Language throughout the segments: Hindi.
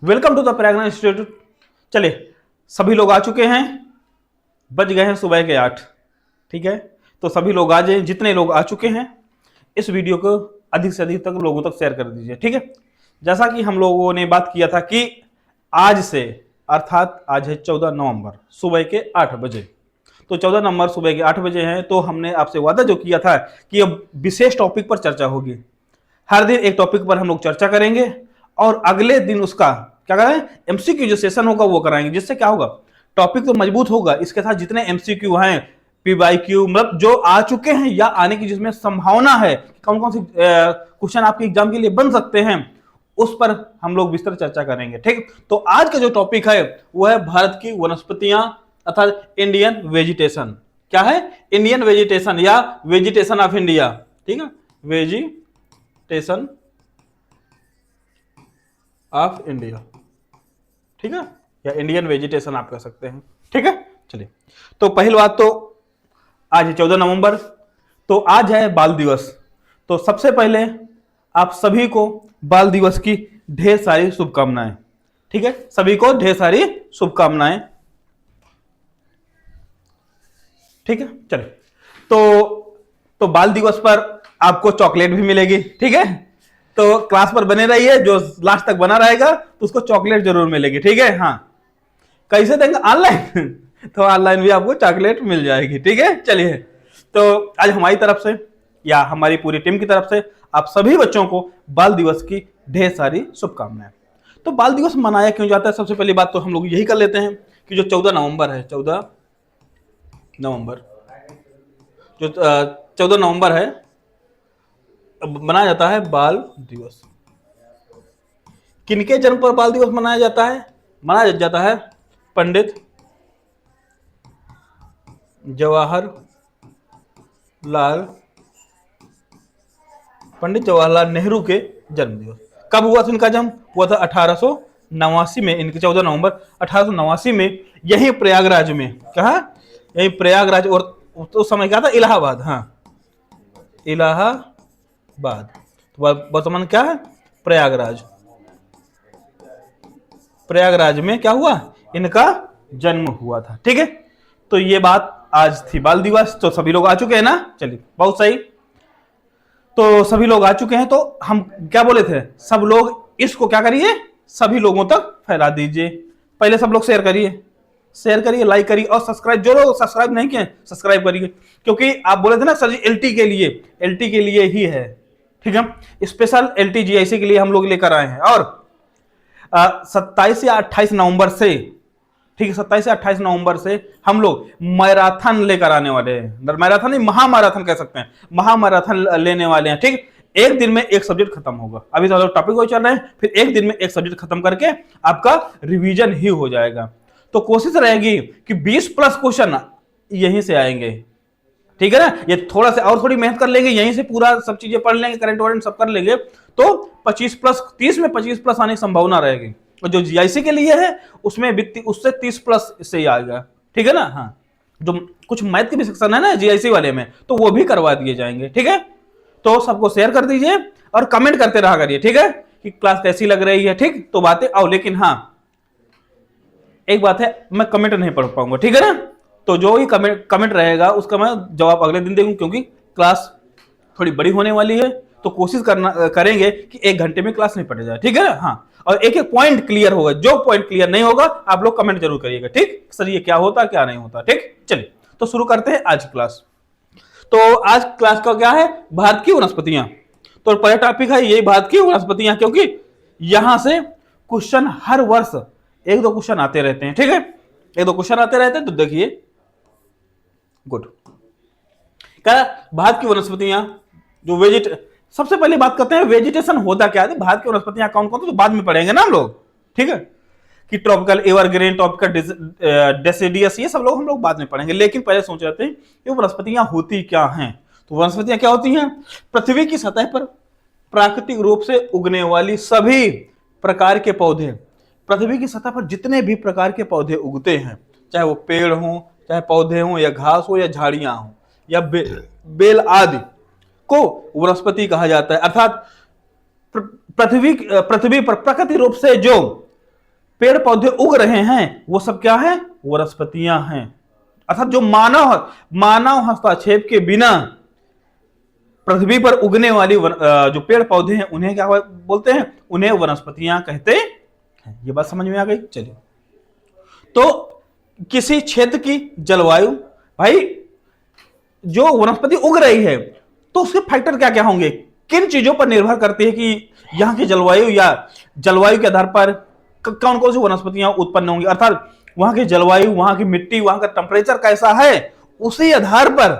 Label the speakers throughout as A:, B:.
A: Welcome to the Pragya Institute. चलिए, सभी लोग आ चुके हैं। बज गए हैं सुबह के 8। ठीक है, तो सभी लोग आ जाए। जितने लोग आ चुके हैं इस वीडियो को अधिक से अधिक तक लोगों तक शेयर कर दीजिए। ठीक है, जैसा कि हम लोगों ने बात किया था कि आज से, अर्थात आज है 14 नवंबर सुबह के 8 बजे। तो 14 नवंबर सुबह के 8 बजे हैं, तो हमने आपसे वादा जो किया था कि अब विशेष टॉपिक पर चर्चा होगी। हर दिन एक टॉपिक पर हम लोग चर्चा करेंगे और अगले दिन उसका क्या करें, एमसीक्यू जो सेशन होगा वो कराएंगे। जिससे क्या होगा, टॉपिक तो मजबूत होगा, इसके साथ जितने एमसीक्यू हैं, पीवाईक्यू, मतलब जो आ चुके हैं या आने की जिसमें संभावना है, कौन कौन से क्वेश्चन आपके एग्जाम के लिए बन सकते हैं, उस पर हम लोग विस्तृत चर्चा करेंगे। ठीक, तो आज का जो टॉपिक है वो है भारत की वनस्पतियां अर्थात इंडियन वेजिटेशन। क्या है? इंडियन वेजिटेशन या वेजिटेशन ऑफ इंडिया। ठीक है, वेजिटेशन ऑफ इंडिया। ठीक है, या इंडियन वेजिटेशन आप कह सकते हैं। ठीक है, चलिए, तो पहली बात तो आज है 14 नवंबर, तो आज है बाल दिवस। तो सबसे पहले आप सभी को बाल दिवस की ढेर सारी शुभकामनाएं। ठीक है, सभी को ढेर सारी शुभकामनाएं। ठीक है, चलिए, तो बाल दिवस पर आपको चॉकलेट भी मिलेगी। ठीक है, तो क्लास पर बने रहिए, जो लास्ट तक बना रहेगा तो उसको चॉकलेट जरूर मिलेगी। ठीक है, हाँ, कैसे देंगे? ऑनलाइन तो ऑनलाइन भी आपको चॉकलेट मिल जाएगी। ठीक है, चलिए, तो आज हमारी तरफ से या हमारी पूरी टीम की तरफ से आप सभी बच्चों को बाल दिवस की ढेर सारी शुभकामनाएं। तो बाल दिवस मनाया क्यों जाता है? सबसे पहली बात तो हम लोग यही कर लेते हैं कि जो 14 नवंबर है, 14 नवंबर, जो 14 नवंबर है, मनाया जाता है बाल दिवस। किनके जन्म पर बाल दिवस मनाया जाता है? मनाया जाता है पंडित जवाहरलाल नेहरू के जन्म दिवस। कब हुआ था इनका जन्म? हुआ था 1889 में। इनके 14 नवंबर 1889 में यही प्रयागराज में। कहा? यही प्रयागराज, और उस समय क्या था? इलाहाबाद। हाँ, इलाहाबाद। तो वर्तमान क्या है? प्रयागराज। प्रयागराज में क्या हुआ? इनका जन्म हुआ था। ठीक है, तो ये बात आज थी बाल दिवस। तो सभी लोग आ चुके हैं ना? चलिए, बहुत सही। तो सभी लोग आ चुके हैं, तो हम क्या बोले थे? सब लोग इसको क्या करिए, सभी लोगों तक फैला दीजिए। पहले सब लोग शेयर करिए, शेयर करिए, लाइक करिए और सब्सक्राइब, जो लोग सब्सक्राइब नहीं किए सब्सक्राइब करिए, क्योंकि आप बोले थे ना सर जी एलटी के लिए, एलटी के लिए ही है। ठीक है, स्पेशल एलटी जीआईसी के लिए हम लोग लेकर आए हैं। और 27 या 28 नवंबर से, ठीक है, 27 से 28 नवंबर से हम लोग मैराथन लेकर आने वाले हैं। मैराथन नहीं, महामैराथन कह सकते हैं, महामैराथन लेने वाले हैं। ठीक, एक दिन में एक सब्जेक्ट खत्म होगा। अभी तो टॉपिक वही चल रहे हैं, फिर एक दिन में एक सब्जेक्ट खत्म करके आपका रिवीजन ही हो जाएगा। तो कोशिश रहेगी कि 20 प्लस क्वेश्चन यहीं से आएंगे। ठीक है ना? ये थोड़ा सा और थोड़ी मेहनत कर लेंगे, यहीं से पूरा सब चीजें पढ़ लेंगे, करंट वरेंट सब कर लेंगे, तो 25 प्लस, 30 में 25 प्लस आने की संभावना रहेगी। और जो जीआईसी के लिए है उसमें उससे 30 प्लस से ही आएगा। ठीक है ना? हाँ, जो कुछ मैथ के भी सेक्शन है ना जीआईसी वाले में, तो वो भी करवा दिए जाएंगे। ठीक है, तो सबको शेयर कर दीजिए और कमेंट करते रहा करिए। ठीक है, कि क्लास कैसी लग रही है। ठीक, तो बातें आओ, लेकिन हाँ एक बात है, मैं कमेंट नहीं पढ़ पाऊंगा। ठीक है ना? तो जो ही कमेंट रहेगा उसका मैं जवाब अगले दिन दूंगा, क्योंकि क्लास थोड़ी बड़ी होने वाली है। तो कोशिश करेंगे कि 1 घंटे में क्लास नहीं पढ़े जाए। ठीक है ना? हाँ, और एक एक पॉइंट क्लियर होगा। जो पॉइंट क्लियर नहीं होगा आप लोग कमेंट जरूर करिएगा। ठीक सर, ये क्या होता क्या नहीं होता। ठीक, चलिए, तो शुरू करते हैं आज क्लास। तो आज क्लास का क्या है? भारत की वनस्पतियां। तो पहला टॉपिक है यही, भारत की वनस्पतियां, क्योंकि यहां से क्वेश्चन हर वर्ष 1-2 क्वेश्चन आते रहते हैं। ठीक है, 1-2 क्वेश्चन आते रहते हैं। तो देखिए, गुड, क्या भारत की वनस्पतियां जो सबसे पहले बात करते हैं वेजिटेशन होता क्या है। भारत की वनस्पतियां कौन कौन, तो बाद में पढ़ेंगे ना हम लोग। ठीक है, कि ट्रॉपिकल एवरग्रीन, ट्रॉपिकल डेसिडियस, ये सब लोग हम लोग बाद में पढ़ेंगे। लेकिन पहले सोच रहे थे कि वनस्पतियां होती क्या हैं। तो वनस्पतियां क्या होती हैं? पृथ्वी की सतह पर प्राकृतिक रूप से उगने वाली सभी प्रकार के पौधे। पृथ्वी की सतह पर जितने भी प्रकार के पौधे उगते हैं, चाहे वो पेड़ हों, चाहे पौधे हों, या घास हो, या झाड़ियां हों, या बेल आदि, को वनस्पति कहा जाता है। अर्थात पृथ्वी पर प्राकृतिक रूप से जो पेड़ पौधे उग रहे हैं वो सब क्या है, वनस्पतियां हैं। अर्थात जो मानव हस्तक्षेप के बिना पृथ्वी पर उगने वाली जो पेड़ पौधे हैं उन्हें क्या बोलते हैं, उन्हें वनस्पतियां कहते हैं। ये बात समझ में आ गई। चलिए, तो किसी क्षेत्र की जलवायु, भाई जो वनस्पति उग रही है तो उसके फैक्टर क्या क्या होंगे, किन चीजों पर निर्भर करती है कि यहाँ की जलवायु या जलवायु के आधार पर कौन कौन सी वनस्पतियां उत्पन्न होंगी। अर्थात वहां की जलवायु, वहां की मिट्टी, वहां का टेम्परेचर कैसा है, उसी आधार पर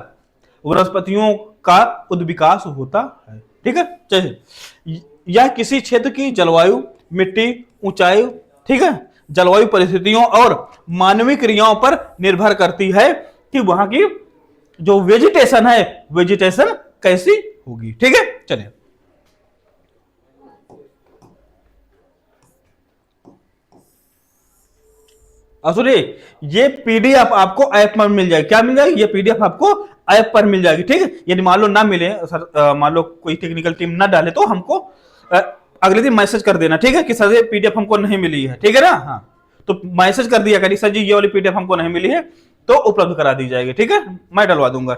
A: वनस्पतियों का उद्विकास होता है। ठीक है, चलिए, यह किसी क्षेत्र की जलवायु, मिट्टी, ऊंचाई, ठीक है, जलवायु परिस्थितियों और मानवीय क्रियाओं पर निर्भर करती है कि वहां की जो वेजिटेशन है, वेजिटेशन कैसी होगी। ठीक है, चलिए, सुनिए, ये पीडीएफ आपको ऐप पर मिल जाएगी। क्या मिल जाएगी, ये पीडीएफ आपको ऐप पर मिल जाएगी। ठीक है, यदि मान लो ना मिले सर, मान लो कोई टेक्निकल टीम ना डाले तो हमको अगले दिन मैसेज कर देना। ठीक है, कि सर ये पीडीएफ हमको नहीं मिली है। ठीक है ना, हाँ, तो मैसेज कर दिया करिए, सर जी ये वाली पीडीएफ हमको नहीं मिली है, तो उपलब्ध करा दी जाएगी। ठीक है, मैं डलवा दूंगा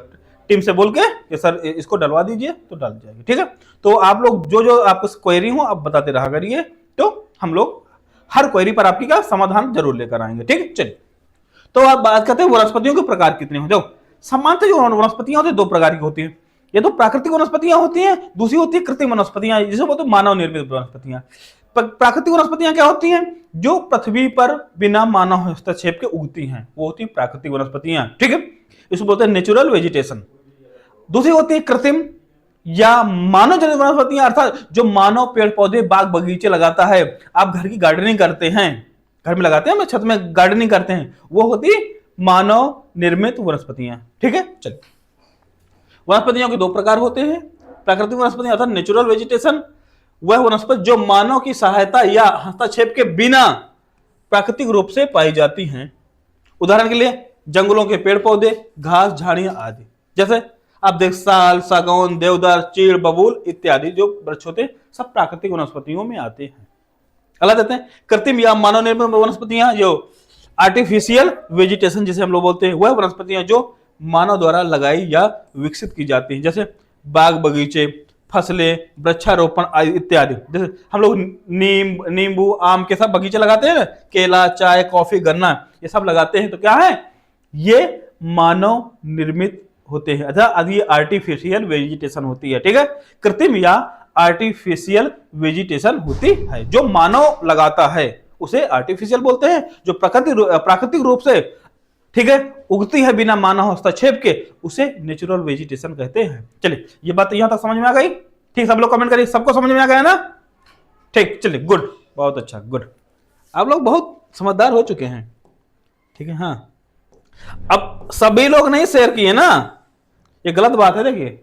A: टीम से बोल के कि सर इसको डलवा दीजिए, तो डाल जाएगी। ठीक है, तो आप लोग जो जो आपको क्वेरी हो आप बताते रहा करिए, तो हम लोग हर क्वेरी पर आपकी का समाधान जरूर लेकर आएंगे। ठीक है, चलिए, तो आप बात करते हैं वनस्पतियों के प्रकार कितने होते हैं। सामान्यतः जो वनस्पतियां होती है दो प्रकार की होती है। ये तो प्राकृतिक वनस्पतियां होती हैं, दूसरी होती है कृत्रिम वनस्पतियां, जिसे बोलते हैं मानव निर्मित वनस्पतियां। प्राकृतिक वनस्पतियां क्या होती हैं, जो पृथ्वी पर बिना मानव हस्तक्षेप के उगती हैं, वो होती है प्राकृतिक वनस्पतियां। ठीक है, इसको बोलते हैं नेचुरल वेजिटेशन। दूसरी होती है कृत्रिम या मानव जनित वनस्पतियां, अर्थात जो मानव पेड़ पौधे बाग बगीचे लगाता है, आप घर की गार्डनिंग करते हैं, घर में लगाते हैं, छत में गार्डनिंग करते हैं, वो होती मानव निर्मित वनस्पतियां। ठीक है, चलिए, वनस्पतियों के दो प्रकार होते हैं। प्राकृतिक वनस्पतियां अर्थात नेचुरल वेजिटेशन, वह वनस्पति जो मानव की सहायता या हस्तक्षेप के बिना प्राकृतिक रूप से पाई जाती हैं। उदाहरण के लिए जंगलों के पेड़ पौधे, घास, झाड़ियां आदि। जैसे आप देख साल, सागौन, देवदार, चीड़, बबूल इत्यादि जो वृक्ष होते हैं, सब प्राकृतिक वनस्पतियों में आते हैं। अलग देते हैं कृत्रिम या मानव निर्मित वनस्पतियां, जो आर्टिफिशियल वेजिटेशन जिसे हम लोग बोलते हैं, वह वनस्पतियां जो मानव द्वारा लगाई या विकसित की जाती हैं। जैसे बाग बगीचे, फसलें, वृक्षारोपण इत्यादि। जैसे हम लोग नींबू, आम के सब बगीचे लगाते हैं ना, केला, चाय, कॉफी, गन्ना, ये सब लगाते हैं, तो क्या है, ये मानव निर्मित होते हैं। अर्थात ये आर्टिफिशियल वेजिटेशन होती है। ठीक है, कृत्रिम या आर्टिफिशियल वेजिटेशन होती है, जो मानव लगाता है उसे आर्टिफिशियल बोलते हैं। जो प्राकृतिक रूप से, ठीक है, उगती है बिना मानव हस्तक्षेप के, उसे नेचुरल वेजिटेशन कहते हैं। चलिए, ये बात यहां तक समझ में आ गई। ठीक, सब लोग कमेंट करिए, सबको समझ में आ गया ना। ठीक, चलिए, गुड, बहुत अच्छा, गुड, आप लोग बहुत समझदार हो चुके हैं। ठीक है, हाँ, अब सभी लोग नहीं शेयर किए ना, ये गलत बात है। देखिए,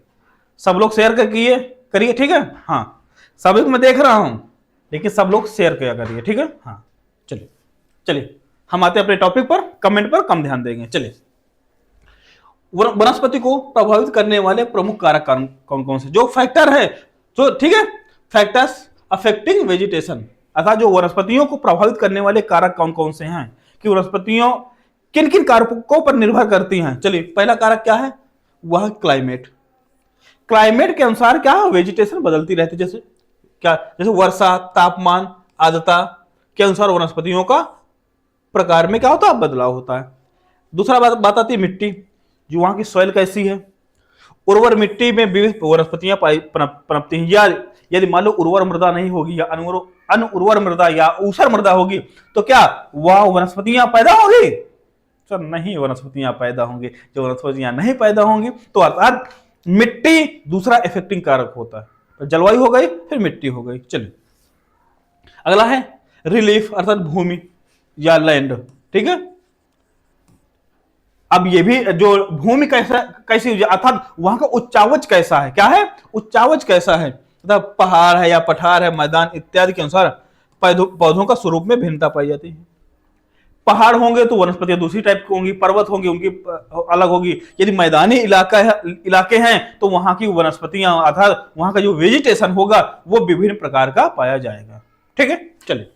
A: सब लोग शेयर किए करिए। ठीक है, हाँ, सभी को मैं देख रहा हूं, लेकिन सब लोग शेयर किया करिए। ठीक है, हाँ, चलिए चलिए, हम आते हैं अपने टॉपिक पर। कमेंट पर कम ध्यान देंगे। चलिए, वनस्पति को प्रभावित करने वाले प्रमुख कारक कौन कौन से, जो फैक्टर है, जो, ठीक है, फैक्टर्स अफेक्टिंग वेजिटेशन, अर्थात जो वनस्पतियों को प्रभावित करने वाले कारक कौन कौन से हैं, कि वनस्पतियों किन किन कारकों पर निर्भर करती हैं। चलिए, पहला कारक क्या है, वह क्लाइमेट। क्लाइमेट के अनुसार क्या है, वेजिटेशन बदलती रहती है। जैसे क्या, जैसे वर्षा, तापमान, आर्द्रता के अनुसार वनस्पतियों का प्रकार में क्या होता है, बदलाव होता है। दूसरा बात आती है मिट्टी, जो वहां की सॉइल कैसी है। उर्वर मिट्टी में विविध वनस्पतियां पनपती हैं। या यदि मान लो उर्वर मृदा नहीं होगी, या अनुर्वर मृदा या ऊसर मृदा होगी, तो क्या वह वनस्पतियां पैदा होगी, सर नहीं वनस्पतियां पैदा होंगी। जो वनस्पतियां नहीं पैदा होंगी, तो अर्थात मिट्टी दूसरा इफेक्टिंग कारक होता है। जलवायु हो गई, फिर मिट्टी हो गई। चलिए, अगला है रिलीफ, अर्थात भूमि या लैंड। ठीक है, अब ये भी जो भूमि कैसी, अर्थात वहां का उच्चावच कैसा है, क्या है, उच्चावच कैसा है, अर्थात पहाड़ है या पठार है, मैदान इत्यादि के अनुसार पौधों का स्वरूप में भिन्नता पाई जाती है। पहाड़ होंगे तो वनस्पतियां दूसरी टाइप की होंगी, पर्वत होंगी उनकी अलग होगी। यदि मैदानी इलाके हैं तो वहां की वनस्पतियां, अर्थात वहां का जो वेजिटेशन होगा वो विभिन्न प्रकार का पाया जाएगा। ठीक है, चलिए,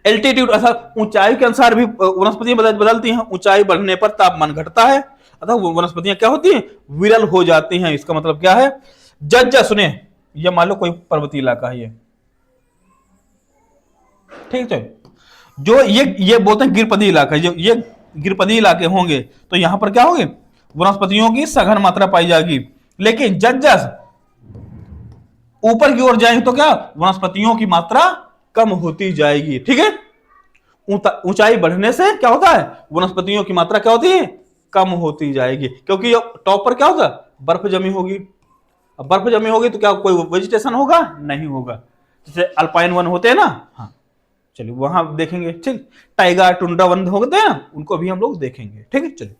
A: एल्टीट्यूड अर्थात ऊंचाई के अनुसार भी वनस्पतियां बदलती हैं। ऊंचाई बढ़ने पर तापमान घटता है अतः वनस्पतियां क्या होती हैं, विरल हो जाती हैं। इसका मतलब क्या है, जज्जा सुने, ये मान लो कोई पर्वतीय इलाका है, ये ठीक है, जो ये बोलते हैं गिरपदी इलाका, जो ये गिरपदी इलाके होंगे तो यहां पर क्या होंगे, वनस्पतियों की सघन मात्रा पाई जाएगी। लेकिन जज्जा ऊपर की ओर जाएंगे तो क्या, वनस्पतियों की मात्रा कम होती जाएगी। ठीक है, ऊंचाई बढ़ने से क्या होता है, वनस्पतियों की मात्रा क्या होती है, कम होती जाएगी, क्योंकि टॉप पर क्या होगा, बर्फ जमी होगी। अब बर्फ जमी होगी तो क्या कोई वेजिटेशन होगा, नहीं होगा। जैसे अल्पाइन वन होते हैं ना, हाँ चलिए वहां देखेंगे। ठीक, टाइगर टुंड्रा वन होते हैं ना, उनको भी हम लोग देखेंगे। ठीक है, चलिए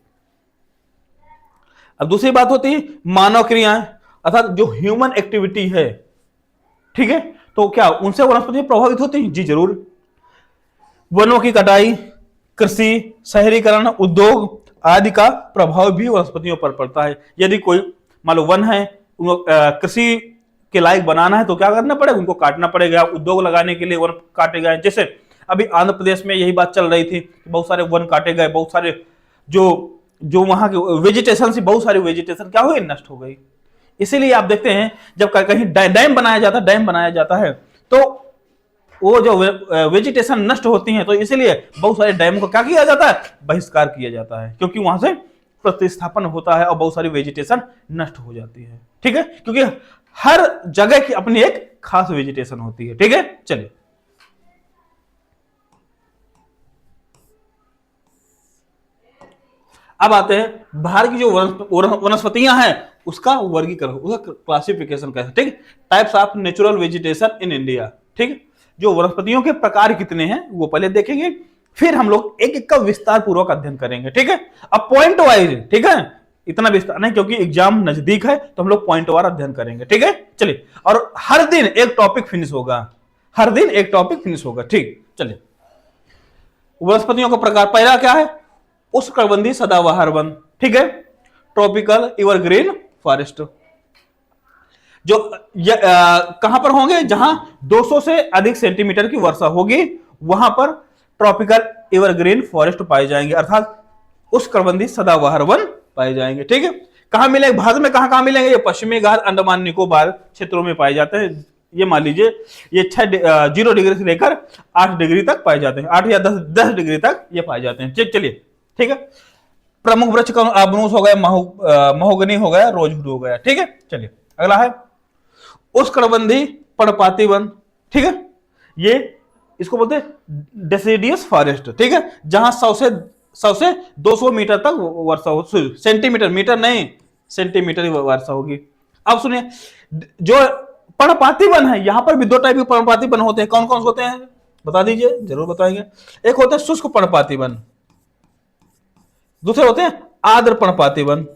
A: अब दूसरी बात होती है मानव क्रियाएं, अर्थात जो ह्यूमन एक्टिविटी है। ठीक है, तो क्या उनसे वनस्पतियां प्रभावित होती हैं? जी जरूर। वनों की कटाई, कृषि, शहरीकरण, उद्योग आदि का प्रभाव भी वनस्पतियों पर पड़ता है। यदि कोई मान लो वन है, उनको कृषि के लायक बनाना है तो क्या करना पड़ेगा, उनको काटना पड़ेगा। उद्योग लगाने के लिए वन काटे गए, जैसे अभी आंध्र प्रदेश में यही बात चल रही थी, बहुत सारे वन काटे गए, बहुत सारे जो वहां के वेजिटेशन से बहुत सारी वेजिटेशन क्या हुई, नष्ट हो गई। इसीलिए आप देखते हैं जब कहीं डैम बनाया जाता है तो वो जो वेजिटेशन नष्ट होती है, तो इसीलिए बहुत सारे डैम को क्या किया जाता है, बहिष्कार किया जाता है, क्योंकि वहां से प्रतिस्थापन होता है और बहुत सारी वेजिटेशन नष्ट हो जाती है। ठीक है, क्योंकि हर जगह की अपनी एक खास वेजिटेशन होती है। ठीक है, चलिए अब आते हैं बाहर की जो वनस्पतियां हैं उसका वर्गीकरण, उसका क्लासिफिकेशन कैसे। ठीक, types of natural vegetation in India. ठीक, जो वनस्पतियों के प्रकार कितने हैं वो पहले देखेंगे, फिर हम लोग एक एक का विस्तार पूर्वक अध्ययन करेंगे। ठीक है, अब पॉइंट वाइज, ठीक है, इतना विस्तार नहीं क्योंकि एग्जाम नजदीक है, तो हम लोग पॉइंट वार अध्ययन करेंगे। ठीक है, चलिए, और हर दिन एक टॉपिक फिनिश होगा, हर दिन एक टॉपिक फिनिश होगा। ठीक, चलिए वनस्पतियों का प्रकार पहला क्या है, उष्णकटिबंधीय सदाबहार वन। ठीक है, ट्रॉपिकल एवरग्रीन फॉरेस्ट, जो कहां पर होंगे, जहां 200 से अधिक सेंटीमीटर की वर्षा होगी वहां पर ट्रॉपिकल एवरग्रीन फॉरेस्ट पाए जाएंगे, अर्थात उष्णकटिबंधीय सदाबहार वन पाए जाएंगे। ठीक है, कहां मिलेंगे, भारत में कहां मिलेंगे, ये पश्चिमी घाट, अंडमान निकोबार क्षेत्रों में पाए जाते हैं। ये मान लीजिए ये 0 डिग्री से लेकर 8 डिग्री तक पाए जाते हैं, 8 या 10 डिग्री तक ये पाए जाते हैं। चलिए, ठीक है, प्रमुख वृक्ष का आबनूस हो गया, महोगनी हो गया, रोजवुड हो गया। ठीक है, चलिए अगला है उष्णकटिबंधीय पर्णपाती वन। ठीक है, ये इसको बोलते हैं डेसिडियस फॉरेस्ट। ठीक है, जहां 100 से 200 मीटर तक वर्षा हो, सेंटीमीटर, मीटर नहीं, सेंटीमीटर वर्षा होगी। अब सुनिए, जो पर्णपाती वन है, यहां पर भी 2 टाइप के पर्णपाती वन होते हैं। कौन कौन से होते हैं बता दीजिए, जरूर बताएंगे। एक होते हैं शुष्क पर्णपाती वन, दूसरे होते हैं आर्द्र पर्णपाती वन।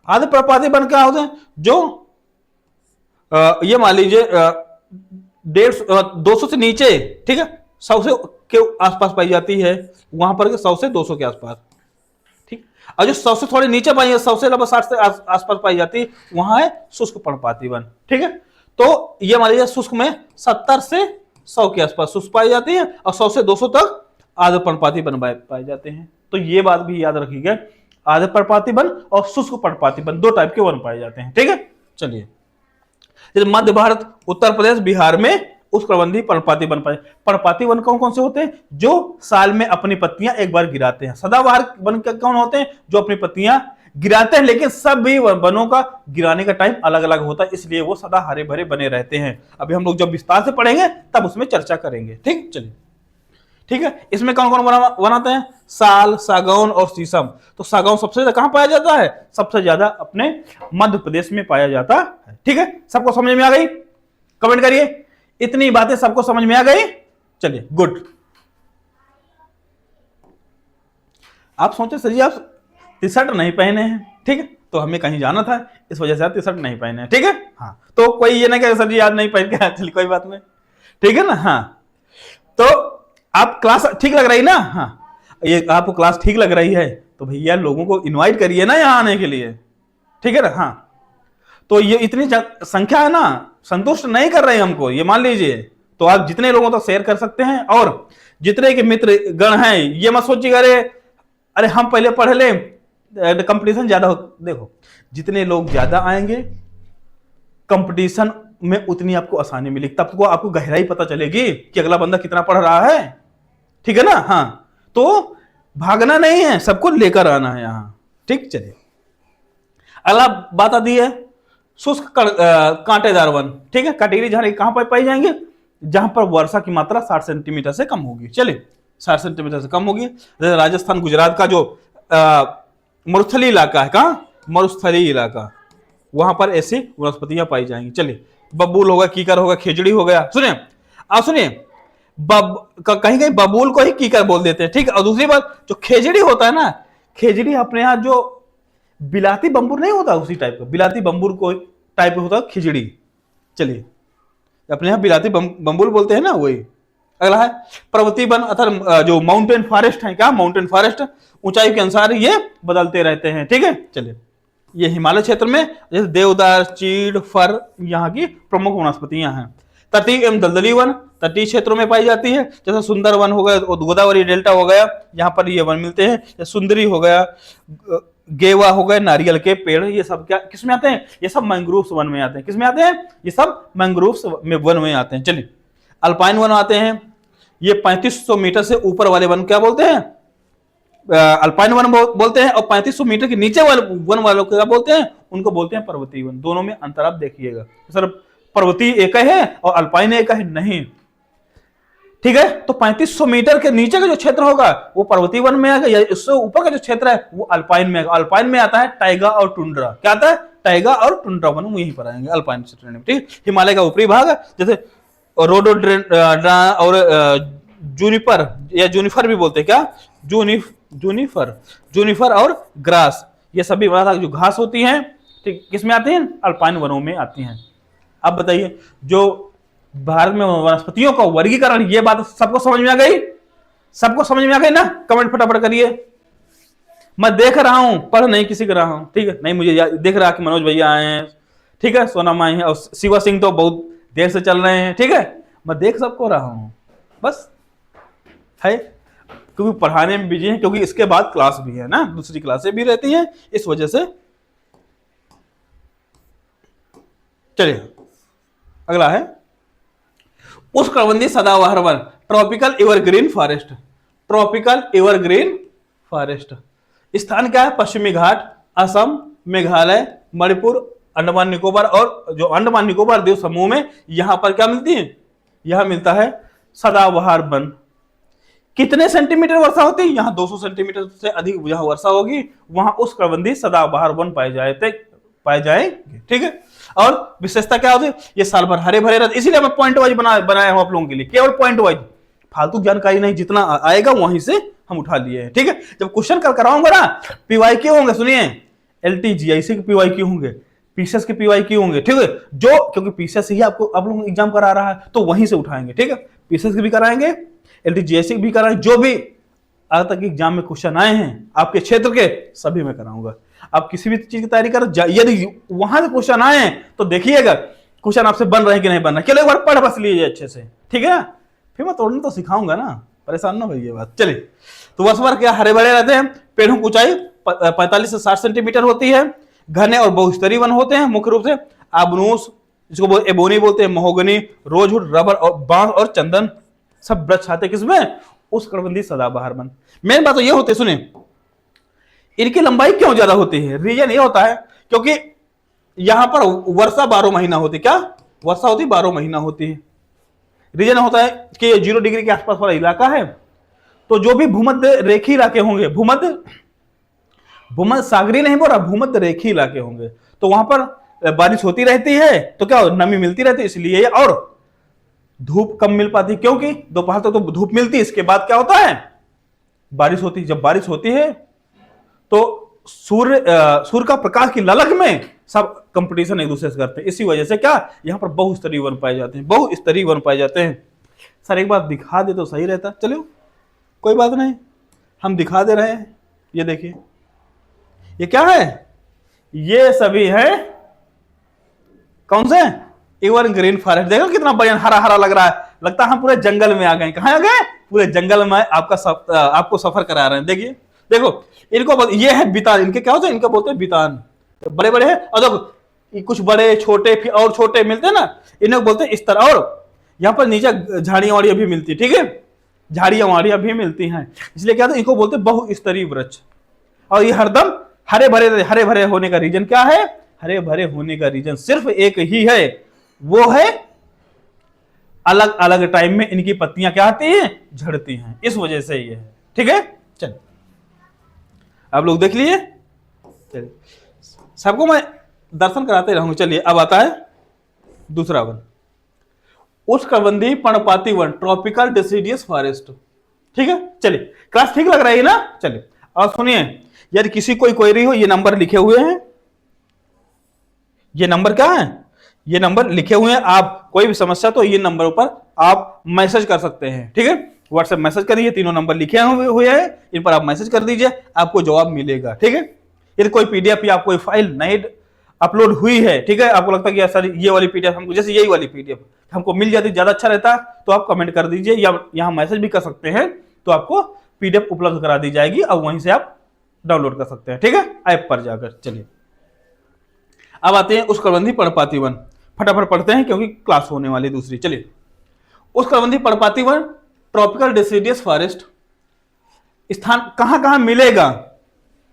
A: आर्द्र पर्णपाती वन क्या होते हैं, जो ये मान लीजिए 200 से नीचे, ठीक है, 100 से के आसपास पाई जाती है, वहां पर 100 से 200 के आसपास। ठीक, और जो 100 से थोड़े नीचे पाई है, 100 से लगभग 60 से आसपास पाई जाती है, वहां है शुष्क पर्णपाती वन। ठीक है, तो ये मान लीजिए शुष्क में 70 से 100 के आसपास शुष्क पाई जाती है और 100 से 200 तक आर्द्र पर्णपाती वन पाए जाते हैं। तो ये बात भी याद रखिएगा, आर्द्र पर्णपाती वन और शुष्क पर्णपाती वन 2 टाइप के वन पाए जाते हैं। ठीक है, चलिए, जैसे मध्य भारत, उत्तर प्रदेश, बिहार में उष्णकटिबंधीय पर्णपाती वन पाए। पर्णपाती वन कौन कौन से होते हैं, जो साल में अपनी पत्तियां एक बार गिराते हैं। सदाबहार वन कौन होते हैं, जो अपनी पत्तियां गिराते हैं, लेकिन सभी वनों का गिराने का टाइम अलग अलग होता है, इसलिए वो सदा हरे भरे बने रहते हैं। अभी हम लोग जब विस्तार से पढ़ेंगे तब उसमें चर्चा करेंगे। ठीक, चलिए, ठीक है, इसमें कौन कौन वन आते हैं, साल, सागौन और शीशम। तो सागौन सबसे ज्यादा कहां पाया जाता है, सबसे ज्यादा अपने मध्य प्रदेश में पाया जाता है। ठीक है, सबको समझ में आ गई, कमेंट करिए, इतनी बातें सबको समझ में आ गई। चलिए, गुड। आप सोचे सर जी आप टी शर्ट नहीं पहने हैं, ठीक है, तो हमें कहीं जाना था, इस वजह से आप टी शर्ट नहीं पहने हैं। ठीक है, हाँ, तो कोई ये ना कहे सर जी आज नहीं पहन के, चलिए कोई बात नहीं, ठीक है ना। हाँ, तो आप क्लास ठीक लग रही ना, हाँ, ये आपको क्लास ठीक लग रही है तो भैया लोगों को इनवाइट करिए ना यहाँ आने के लिए। ठीक है ना, हाँ, तो ये इतनी संख्या है ना, संतुष्ट नहीं कर रहे हैं हमको, ये मान लीजिए, तो आप जितने लोगों तक शेयर कर सकते हैं, और जितने के मित्र गण हैं ये मत सोचिएगा अरे अरे हम पहले पढ़ ले, कंपटीशन ज्यादा हो। देखो जितने लोग ज्यादा आएंगे कंपटीशन में उतनी आपको आसानी मिलेगी, तब तो आपको गहराई पता चलेगी कि अगला बंदा कितना पढ़ रहा है। ठीक है ना? हाँ, तो भागना नहीं है, सबको लेकर आना है यहां। ठीक, चलिए अगला बात आती है शुष्क कांटेदार वन। ठीक है, कटेरी झाड़ी कहां पर पाई जाएंगे? जहां पर वर्षा की मात्रा 60 सेंटीमीटर से कम होगी। चलिए 60 सेंटीमीटर से कम होगी। जैसे राजस्थान गुजरात का जो मरुस्थलीय इलाका है, कहाँ मरुस्थलीय इलाका, वहां पर ऐसी वनस्पतियां पाई जाएंगी। चलिए बबूल होगा, कीकर होगा, खेजड़ी हो गया। सुनिए आप सुनिए, कहीं कहीं बबूल को ही कीकर बोल देते हैं। ठीक है, और दूसरी बात जो खेजड़ी होता है ना, खेजड़ी अपने यहाँ जो बिलाती बंबूर नहीं होता उसी टाइप का, बिलाती बंबूर को टाइप होता है खिचड़ी। चलिए अपने यहाँ बिलाती बंबूल बोलते हैं ना, वही। अगला है पर्वतीय वन अथवा जो माउंटेन फॉरेस्ट है, क्या माउंटेन फॉरेस्ट ऊंचाई के अनुसार ये बदलते रहते हैं। ठीक है, चलिए ये हिमालय क्षेत्र में जैसे देवदार, चीड़, फर यहाँ की प्रमुख वनस्पतियां हैं। तटीय एवं दलदली वन तटीय क्षेत्रों में पाई जाती है, जैसे सुंदर वन हो गया, गोदावरी डेल्टा हो गया, यहाँ पर ये वन मिलते हैं। जैसे सुंदरी हो गया, गेवा हो गए, नारियल के पेड़, ये सब क्या किसमें आते हैं? ये सब मैंग्रोव्स वन में आते हैं। किसमें आते हैं? ये सब मैंग्रोव्स वन में आते हैं। चलिए अल्पाइन वन आते हैं, ये 3500 मीटर से ऊपर वाले वन क्या बोलते हैं? अल्पाइन वन बोलते हैं, और 3500 मीटर के नीचे वाले वन वालों को क्या बोलते हैं? उनको बोलते हैं पर्वतीय वन। दोनों में अंतर आप देखिएगा, सर पर्वतीय एक है और अल्पाइन एक है नहीं। ठीक है, तो 3500 मीटर के नीचे का जो क्षेत्र होगा वो पर्वतीय वन में आएगा, या इससे ऊपर का जो क्षेत्र है वो अल्पाइन में आएगा। अल्पाइन में आता है टाइगा और टुंड्रा। क्या आता है? टाइगा और टुंड्रा वन यहीं पर आएंगे अल्पाइन क्षेत्र में। ठीक, हिमालय का ऊपरी भाग जैसे रोडोडेंड्रॉन और जूनिपर या जूनिफर भी बोलते हैं, क्या जूनिफर और ग्रास, ये सभी जो घास होती हैं, ठीक किसमें आती हैं? अल्पाइन वनों में आती हैं। अब बताइए जो भारत में वनस्पतियों का वर्गीकरण, ये बात सबको समझ में आ गई? सबको समझ में आ गई ना? कमेंट फटाफट करिए। मैं देख रहा हूं, पढ़ नहीं किसी कर रहा हूं। ठीक है, नहीं मुझे देख रहा कि मनोज भैया आए हैं, ठीक है, सोनम आई है, और शिवा सिंह तो बहुत देर से चल रहे हैं। ठीक है, मैं देख सबको रहा हूं, बस है क्योंकि पढ़ाने में बिजी है, क्योंकि इसके बाद क्लास भी है ना, दूसरी क्लासें भी रहती हैं, इस वजह से। चलिए अगला है उष्णकटिबंधीय सदाबहार one, tropical evergreen forest. Tropical evergreen forest स्थान क्या है? पश्चिमी घाट, असम, मेघालय, मणिपुर, अंडमान निकोबार, और जो अंडमान निकोबार द्वीप समूह में यहां पर क्या मिलती है? यहां मिलता है सदाबहार वन। कितने सेंटीमीटर वर्षा होती है? यहाँ 200 सेंटीमीटर से अधिक जहां वर्षा होगी वहां उष्णकटिबंधीय सदाबहार वन पाए जाएंगे। ठीक है, और विशेषता क्या होती है? ये साल भर हरे भरे रहते, इसीलिए मैं पॉइंट वाइज बनाया हूं आप लोगों के लिए, केवल पॉइंट वाइज, फालतू जानकारी नहीं, जितना आएगा वहीं से हम उठा लिए हैं। ठीक है, जब क्वेश्चन कर कराऊंगा ना, पीवाईक्यू होंगे, सुनिए एलटी जीआईसी के पीवाईक्यू होंगे, पीसीएस के पीवाईक्यू होंगे। ठीक है, जो क्योंकि पीसीएस ही आपको आप लोग एग्जाम करा रहा है तो वहीं से उठाएंगे। ठीक है, पीसीएस के भी कराएंगे, एलटी जीआईसी भी कराएंगे, जो भी आज तक एग्जाम में क्वेश्चन आए हैं आपके क्षेत्र के सभी मैं कराऊंगा। आप किसी भी चीज की तैयारी कर, यदि वहां से क्वेश्चन आए हैं तो देखिएगा क्वेश्चन आपसे बन रहे हैं कि नहीं बन रहा, चलो एक बार पढ़ बस लीजिए अच्छे से। ठीक है ना, फिर मैं तोड़ने तो सिखाऊंगा ना, परेशान ना होइए बात। चलिए, तो वर्ष भर क्या हरे भरे रहते हैं, पेड़ों की ऊंचाई 45 से 60 सेंटीमीटर होती है, घने और बहुस्तरीय वन होते हैं, मुख्य रूप से आबनूस, जिसको एबोनी बोलते हैं, महोगनी, रोजवुड, रबर और बांस और चंदन सब वृक्ष आते हैं किसमें? उष्णकटिबंधीय सदाबहार वन। मेन बात तो ये होती है, सुनिए इनकी लंबाई क्यों ज्यादा होती है? रीजन ये होता है क्योंकि यहां पर वर्षा 12 महीना होती है। क्या वर्षा होती? 12 महीना होती है। रीजन होता है कि 0 डिग्री के आसपास वाला इलाका है, तो जो भी भूमध्य रेखीय इलाके होंगे, भूमध्य सागरीय नहीं बोल रहा, भूमध्य रेखीय इलाके होंगे, तो वहां पर बारिश होती रहती है, तो क्या नमी मिलती रहती है, इसलिए, और धूप कम मिल पाती क्योंकि दोपहर तक तो धूप मिलती है, इसके बाद क्या होता है? बारिश होती है। जब बारिश होती है तो सूर्य का प्रकाश की ललक में सब कंपटीशन एक दूसरे से करते हैं, इसी वजह से क्या यहाँ पर बहुस्तरीय वन पाए जाते हैं, बहुस्तरीय वन पाए जाते हैं। सर एक बार दिखा दे तो सही रहता। चलो कोई बात नहीं, हम दिखा दे रहे हैं। ये देखिए ये क्या है? ये सभी है कौन से? एक बार ग्रीन फॉरेस्ट देखो कितना बढ़िया हरा हरा लग रहा है, लगता है हम पूरे जंगल में आ गए। कहाँ आ गए? पूरे जंगल में आपको सफर करा रहे हैं। देखिए देखो इनको ये है बितान, इनके क्या होते हैं, इनको बोलते हैं बितान, तो बड़े बड़े हैं। और देखो कुछ बड़े छोटे फिर और छोटे मिलते हैं ना, इन्हें बोलते हैं इस तरह। और यहाँ पर नीचे झाड़ियां वाड़ियां भी मिलती है, ठीक है, झाड़ियां वाड़ियां भी मिलती हैं, इसलिए क्या इनको बोलते हैं बहुस्तरीय वृक्ष। और ये हरदम हरे भरे होने का रीजन क्या है? हरे भरे होने का रीजन सिर्फ एक ही है, वो है अलग अलग टाइम में इनकी पत्तियां क्या आती हैं? झड़ती हैं, इस वजह से ये है। ठीक है, चलिए आप लोग देख लिए, चलिए सबको मैं दर्शन कराते रहूंगा। चलिए अब आता है दूसरा वन, उष्णकटिबंधीय पर्णपाती वन, ट्रॉपिकल डिसिडियस फॉरेस्ट। ठीक है, चलिए क्लास ठीक लग रही है ना? चलिए और सुनिए, यदि किसी कोई क्वेरी हो, ये नंबर लिखे हुए हैं, ये नंबर क्या है? ये नंबर लिखे हुए हैं। आप कोई भी समस्या तो ये नंबर पर आप मैसेज कर सकते हैं। ठीक है, व्हाट्सएप मैसेज करिए, तीनों नंबर लिखे हुए हैं, इन पर आप मैसेज कर दीजिए, आपको जवाब मिलेगा। ठीक है, यदि कोई पीडीएफ या कोई फाइल नहीं अपलोड हुई है, ठीक है, आपको लगता है कि सर ये वाली पीडीएफ हमको, जैसे यही वाली पीडीएफ हमको मिल जाती ज्यादा अच्छा रहता, तो आप कमेंट कर दीजिए या यहाँ मैसेज भी कर सकते हैं, तो आपको पीडीएफ उपलब्ध करा दी जाएगी और वहीं से आप डाउनलोड कर सकते हैं। ठीक है, ऐप पर जाकर। चलिए अब आते हैं उष्णकटिबंधीय पर्णपाती वन, फटाफट पढ़ते हैं क्योंकि क्लास होने वाली दूसरी। चलिए, उष्णकटिबंधीय पर्णपाती वन, ट्रॉपिकल डिसिडियस फॉरेस्ट, स्थान कहां कहां मिलेगा?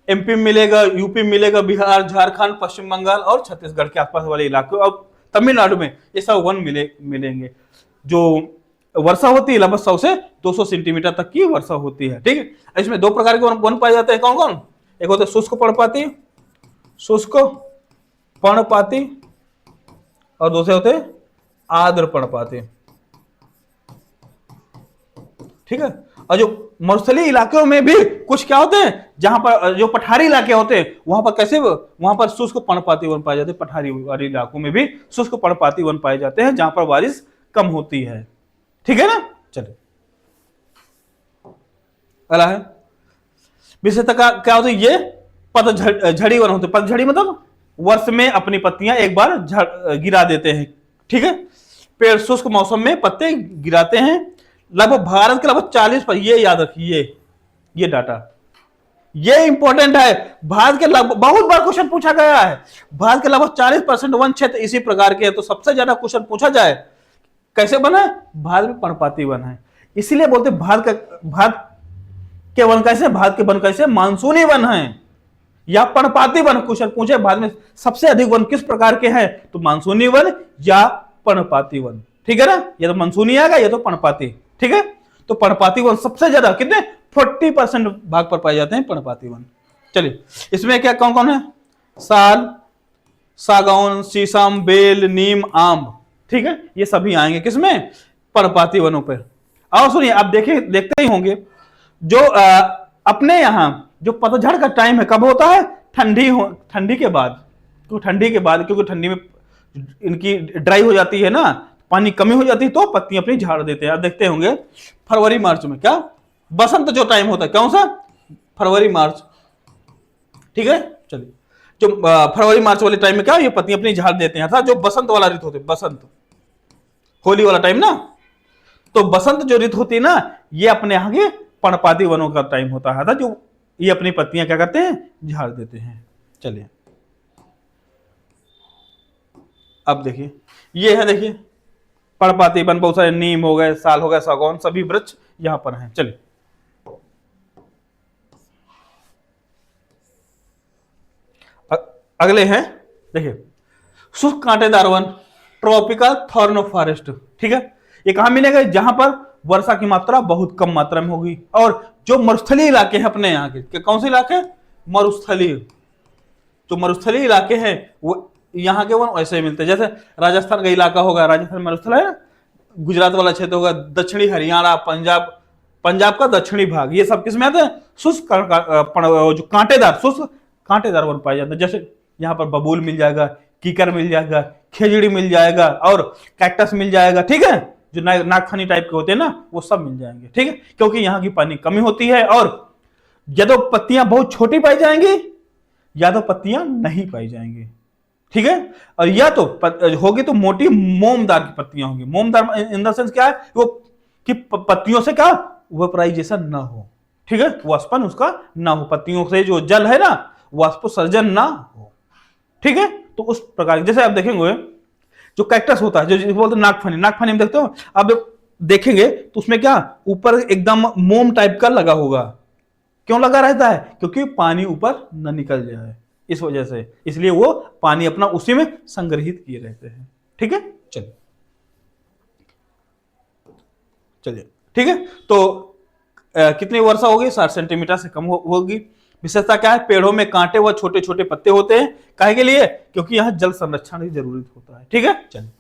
A: एमपी में मिलेगा, यूपी में मिलेगा, बिहार, झारखंड, पश्चिम बंगाल और छत्तीसगढ़ के आसपास वाले इलाके और तमिलनाडु में ये सब वन मिलेंगे। जो वर्षा होती है लगभग 100 से 200 सेंटीमीटर तक की वर्षा होती है। ठीक है, इसमें दो प्रकार के वन पाए जाते हैं। कौन कौन? एक होते हैं शुष्क पर्णपाती, शुष्क पर्णपाती, और दूसरे होते हैं आर्द्र पर्णपाती। ठीक है, और जो मरुस्थलीय इलाकों में भी कुछ क्या होते हैं, जहां पर जो पठारी इलाके होते हैं वहां पर कैसे, वहां पर शुष्क पर्णपाती वन पाए जाते हैं। पठारी वाले इलाकों में भी शुष्क पर्णपाती वन पाए जाते हैं जहां पर बारिश कम होती है। ठीक है ना? चलिए अगला है विशेषता क्या होती है? ये पतझड़ी वन होते हैं। पतझड़ी मतलब वर्ष में अपनी पत्तियां एक बार गिरा देते हैं। ठीक है, पेड़ शुष्क मौसम में पत्ते गिराते हैं। लगभग भारत के लगभग 40%, ये याद रखिए, ये डाटा ये इंपॉर्टेंट है। भारत के लगभग, बहुत बार क्वेश्चन पूछा गया है, भारत के लगभग 40% वन क्षेत्र इसी प्रकार के है। तो सबसे ज्यादा क्वेश्चन पूछा जाए कैसे बना है? भारत में पर्णपाती वन है, इसीलिए बोलते भारत के वन कैसे, भारत के वन कैसे? मानसूनी वन है या पर्णपाती वन। क्वेश्चन पूछे भारत में सबसे अधिक वन किस प्रकार के हैं, तो मानसूनी वन या पर्णपाती वन। ठीक है ना, ये तो मानसूनी आएगा, ये तो पर्णपाती। ठीक है, तो पर्णपाती वन सबसे ज्यादा कितने 40% भाग पर पाए जाते हैं पर्णपाती वन। चलिए इसमें क्या कौन कौन है? साल, सागौन, शीशम, बेल, नीम, आम। ठीक है, ये सभी आएंगे किसमें? पर्णपाती वनों पर। और सुनिए, आप देखते ही होंगे जो अपने यहां जो पतझड़ का टाइम है कब होता है? ठंडी के बाद। तो ठंडी के बाद, क्योंकि ठंडी में इनकी ड्राई हो जाती है ना, पानी कमी हो जाती है, तो पत्तियां अपनी झाड़ देते हैं। आप देखते होंगे फरवरी मार्च में क्या बसंत जो टाइम होता है, कौन सा? फरवरी मार्च। ठीक है, चलिए जो फरवरी मार्च वाले टाइम में क्या ये पत्तियां अपनी झाड़ देते हैं, अर्थात जो बसंत वाला ऋतु होते हैं, बसंत होली वाला टाइम ना, तो बसंत जो ऋतु होती है ना, ये अपने यहाँ के पर्णपाती वनों का टाइम होता है, जो ये अपनी पत्तियां क्या करते हैं? झाड़ देते हैं। चलिए अब देखिए, ये है, देखिए पर्णपाती वन, बहुत सारे नीम हो गए, साल हो गए, सागौन, सभी वृक्ष यहां पर हैं। चलिए अगले हैं, देखिए शुष्क कांटेदार वन, ट्रॉपिकल थॉर्न फॉरेस्ट। ठीक है, ये कहां मिलेगा? जहां पर वर्षा की मात्रा बहुत कम मात्रा में होगी, और जो मरुस्थलीय इलाके हैं अपने यहाँ के कौन से इलाके? मरुस्थलीय। जो मरुस्थलीय इलाके हैं वो यहाँ के वन ऐसे ही मिलते हैं, जैसे राजस्थान का इलाका होगा, राजस्थान मरुस्थल है, गुजरात वाला क्षेत्र होगा, दक्षिणी हरियाणा, पंजाब का दक्षिणी भाग, ये सब किसमें आते हैं? शुष्क जो कांटेदार, शुष्क कांटेदार वन पाए जाते हैं। जैसे यहाँ पर बबूल मिल जाएगा, कीकर मिल जाएगा, खेजड़ी मिल जाएगा और कैक्टस मिल जाएगा। ठीक है, जो नागफनी टाइप के होते हैं ना, वो सब मिल जाएंगे। ठीक है, क्योंकि यहाँ की पानी कमी होती है, और या तो पत्तियां बहुत छोटी पाई जाएंगी या तो पत्तियां नहीं पाई जाएंगी। ठीक है। और या तो होगी तो मोटी मोमदार की पत्तियां होंगी। मोमदार इन द सेंस क्या है, वो कि पत्तियों से क्या वेपराइजेशन ना हो, ठीक है, वाष्पन उसका ना हो, पत्तियों से जो जल है ना वाष्पोत्सर्जन ना हो, ठीक है। तो उस प्रकार जैसे आप देखेंगे जो कैक्टस होता है, जो बोलते हैं नागफनी, नागफनी में देखते हो आप देखेंगे तो उसमें क्या ऊपर एकदम मोम टाइप का लगा होगा। क्यों लगा रहता है? क्योंकि पानी ऊपर न निकल जाए, इस वजह से, इसलिए वो पानी अपना उसी में संग्रहित किए रहते हैं, ठीक है। चलिए चलिए ठीक है। तो कितनी वर्षा होगी? 60 सेंटीमीटर से कम होगी। विशेषता क्या है? पेड़ों में कांटे व छोटे छोटे पत्ते होते हैं। काहे के लिए? क्योंकि यहाँ जल संरक्षण की जरूरत होता है, ठीक है। चलिए,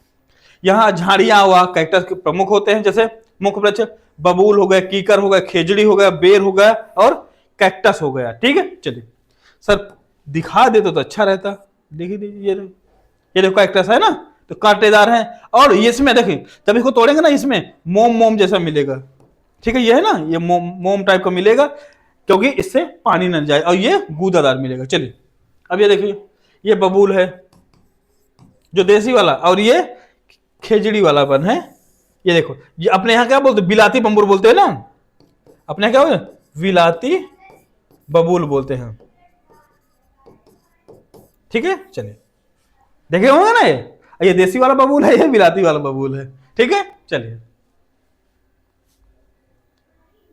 A: यहाँ झाड़ियां व कैक्टस के प्रमुख होते हैं, जैसे मुख्य वृक्ष बबूल हो गए, कीकर हो गए, खेजड़ी हो गया, बेर हो गया और कैक्टस हो गया, ठीक है। चलिए सर दिखा देते तो अच्छा रहता। देखिए ये देखो कैक्टस है ना, तो कांटेदार है, और इसमें देखिए जब इसको तोड़ेंगे ना इसमें मोम मोम जैसा मिलेगा, ठीक है। ये है ना, ये मोम टाइप का मिलेगा, क्योंकि इससे पानी न जाए, और ये गूदादार मिलेगा। चलिए अब ये देखिए, ये बबूल है जो देसी वाला, और ये खेजड़ी वाला बन है। ये देखो, ये अपने यहाँ क्या बोलते हैं? बिलाती बम्बूर बोलते हैं ना, अपने यहाँ क्या बोलते हैं? विलाती बबूल बोलते हैं, ठीक है। चलिए देखे होंगे ना, ये देसी वाला बबूल है, ये बिलाती वाला बबूल है, ठीक है। चलिए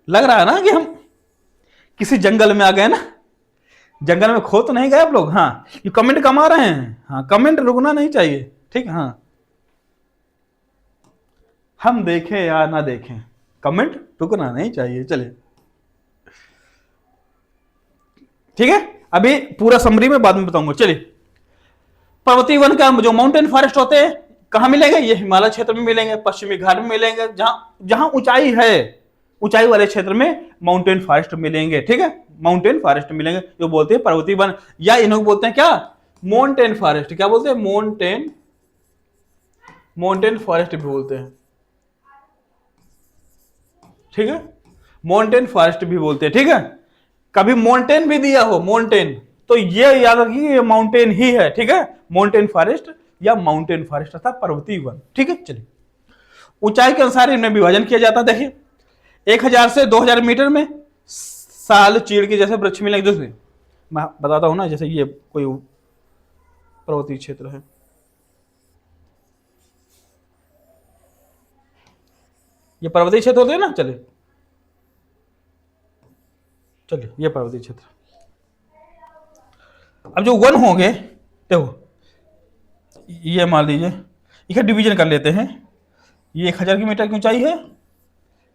A: लग रहा है ना कि हम किसी जंगल में आ गए ना। जंगल में खो तो नहीं गए आप लोग? हाँ, ये कमेंट कम आ रहे हैं। हाँ, कमेंट रुकना नहीं चाहिए, ठीक। हाँ, हम देखें या ना देखें, कमेंट रुकना नहीं चाहिए। चलिए ठीक है, अभी पूरा समरी में बाद में बताऊंगा। चलिए, पर्वतीय वन का जो माउंटेन फॉरेस्ट होते हैं कहां मिलेंगे? ये हिमालय क्षेत्र में मिलेंगे, पश्चिमी घाट में मिलेंगे, जहां ऊंचाई है, ऊंचाई वाले क्षेत्र में माउंटेन फॉरेस्ट मिलेंगे, ठीक है। माउंटेन फॉरेस्ट मिलेंगे, जो बोलते हैं पर्वतीय वन, या इन्हों बोलते हैं क्या? Mountain forest. क्या बोलते हैं? माउंटेन फॉरेस्ट भी बोलते हैं, ठीक है। माउंटेन फॉरेस्ट भी बोलते हैं, ठीक है। कभी माउंटेन भी दिया हो, माउंटेन, तो ये याद रखिए ये माउंटेन ही है, ठीक है। माउंटेन फॉरेस्ट या माउंटेन फॉरेस्ट अर्थात पर्वतीय वन, ठीक है। चलिए, ऊंचाई के अनुसार इनमें विभाजन किया जाता है। देखिए 1000 से 2000 मीटर में साल चीड़ के जैसे वृक्ष मिलेंगे। जैसे मैं बताता हूं ना, जैसे ये कोई पर्वतीय क्षेत्र है, ये पर्वतीय क्षेत्र होते हैं ना। चलिए चलिए, ये पर्वतीय क्षेत्र। अब जो वन होंगे, देखो ये मान लीजिए, इसे डिवीजन कर लेते हैं। ये 1000 मीटर की ऊंचाई है,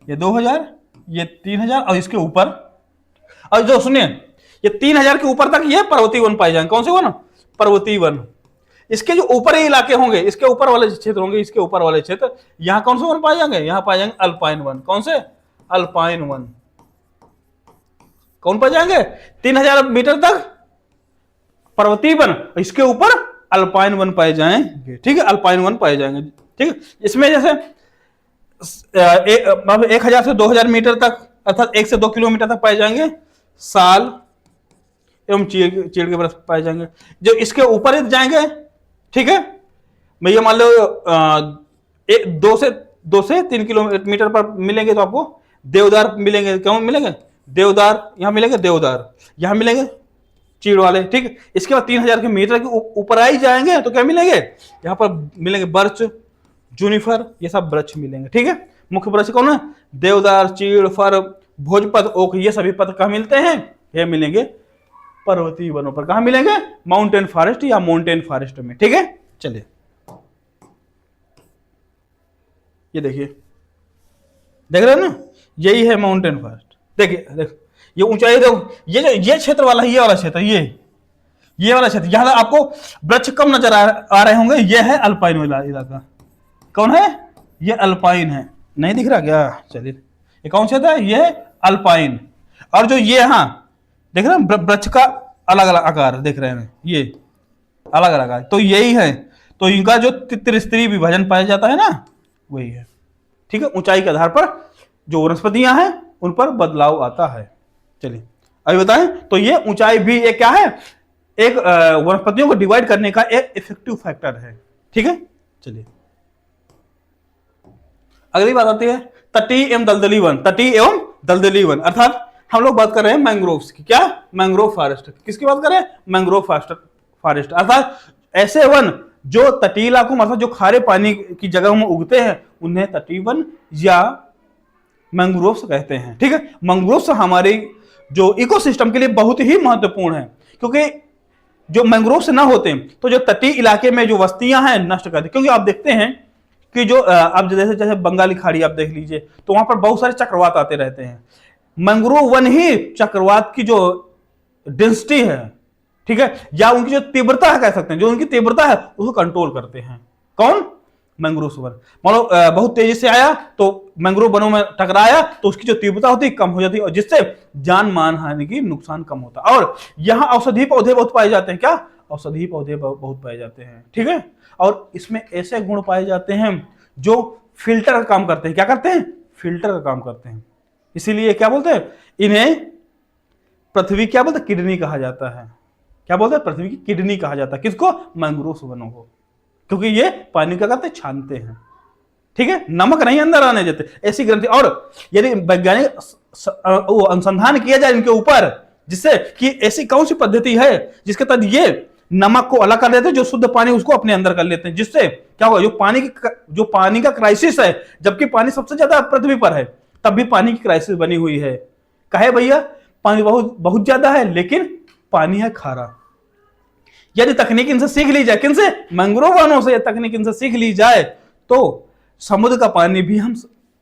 A: ये 2000, ये 3000, और इसके ऊपर, और जो सुनिए ये 3000 के ऊपर तक ये पर्वतीय वन पाए जाएंगे। कौन से वन? पर्वतीय वन। इसके जो ऊपर ही इलाके होंगे, इसके ऊपर वाले क्षेत्र होंगे, इसके ऊपर वाले क्षेत्र, यहां कौन से वन पाए जाएंगे? यहां पाए जाएंगे अल्पाइन वन। कौन से? Alpine one. कौन पाए जाएंगे? 3000 मीटर तक पर्वतीय वन, इसके ऊपर अल्पाइन वन पाए जाएंगे, ठीक है। अल्पाइन वन पाए जाएंगे, ठीक है। इसमें जैसे 1000 से 2000 मीटर तक अर्थात 1 से 2 किलोमीटर तक पाए जाएंगे साल एवं चीड़ के वृक्ष पाए जाएंगे। जो इसके ऊपर ही जाएंगे, ठीक है, भैया मान लो 2 से 3 किलोमीटर पर मिलेंगे तो आपको देवदार मिलेंगे। क्यों मिलेंगे? देवदार, यहां मिलेंगे देवदार, यहां मिलेंगे चीड़ वाले, ठीक है। इसके बाद 3000 के मीटर के ऊपर आई जाएंगे तो क्या मिलेंगे? यहाँ पर मिलेंगे बर्च, जूनिफर, ये सब वृक्ष मिलेंगे, ठीक है। मुख्य वृक्ष कौन है? देवदार, चीड़, फर, भोजपत्र, ओक, ये सभी पत्र कहाँ मिलते हैं? ये मिलेंगे पर्वतीय वनों पर। कहाँ मिलेंगे? माउंटेन फॉरेस्ट या माउंटेन फॉरेस्ट में, ठीक है। चलिए ये देखिए, देख रहे हो ना, यही है माउंटेन फॉरेस्ट। देखिए देखो ये ऊंचाई, देखो ये क्षेत्र वाला, ये वाला क्षेत्र, ये वाला क्षेत्र, यहां आपको वृक्ष कम नजर आ रहे होंगे। ये है अल्पाइन वाला इलाका। कौन है? ये अल्पाइन है। नहीं दिख रहा क्या? चलिए, ये कौन क्षेत्र है? ये अल्पाइन। और जो ये यहां देख रहे हैं वृक्ष का अलग अलग आकार देख रहे हैं, ये अलग अलग आकार, तो यही है। तो इनका जो त्रिस्तरीय विभाजन पाया जाता है ना, वही है, ठीक है। ऊंचाई के आधार पर जो वनस्पतियां हैं उन पर बदलाव आता है। चलिए अभी बताएं, तो ये ऊंचाई भी एक क्या है? एक वनस्पतियों को डिवाइड करने का एक इफेक्टिव फैक्टर है। ठीक है, चलिए अगली बात आती है तटीय एवं दलदली वन। तटीय एवं दलदली वन अर्थात हम लोग बात कर रहे हैं मैंग्रोव्स की। क्या? Mangrove forest. किसकी बात कर रहे हैं? मैंग्रोव फॉरेस्ट अर्थात ऐसे वन जो तटीय इलाकों में, जो खारे पानी की जगह में उगते हैं, उन्हें तटीय वन या मैंग्रोव्स कहते हैं। ठीक है, मैंग्रोव्स हमारे जो इकोसिस्टम के लिए बहुत ही महत्वपूर्ण है, क्योंकि जो मैंग्रोव्स ना होते तो जो तटीय इलाके में जो बस्तियां हैं नष्ट कर दी। क्योंकि आप देखते हैं कि जो अब जैसे जैसे बंगाली खाड़ी आप देख लीजिए, तो वहां पर बहुत सारे चक्रवात आते रहते हैं। मैंग्रोव वन ही चक्रवात की जो डेंसिटी है, ठीक है, या उनकी जो तीव्रता है कह सकते हैं, जो उनकी तीव्रता है उसको कंट्रोल करते हैं। कौन? Mangrove one. मान लो बहुत तेजी से आया तो मैंग्रोव वनों में टकराया तो उसकी जो तीव्रता होती है कम हो जाती है, और जिससे जान मान हानि की नुकसान कम होता है। और यहां औषधीय पौधे बहुत पाए जाते हैं। क्या? औषधीय पौधे बहुत पाए जाते हैं। ठीक है, और इसमें ऐसे गुण पाए जाते हैं जो फिल्टर का काम करते हैं। क्या करते हैं? फिल्टर का काम करते हैं। इसीलिए क्या बोलते हैं इन्हें? पृथ्वी क्या बोलते हैं? किडनी कहा जाता है। क्या बोलते हैं? पृथ्वी की किडनी कहा जाता है। किसको? मैंग्रोव वनों को, क्योंकि ये पानी क्या करते हैं? छानते हैं। ठीक है, नमक नहीं अंदर आने देते, ऐसी ग्रंथि। और यदि वैज्ञानिक अनुसंधान किया जाए इनके ऊपर, जिससे कि ऐसी कौन सी पद्धति है जिसके तहत ये नमक को अलग कर देते हैं, जो शुद्ध पानी उसको अपने अंदर कर लेते हैं, जिससे क्या होगा? जो पानी का क्राइसिस है, जबकि पानी सबसे ज्यादा पृथ्वी पर है, तब भी पानी की क्राइसिस बनी हुई है। कहे भैया पानी बहुत बहुत ज्यादा है, लेकिन पानी है खारा। यदि तकनीक इनसे सीख ली जाए, किनसे? मैंग्रोव वनों से तकनीक इनसे सीख ली जाए, तो समुद्र का पानी भी हम,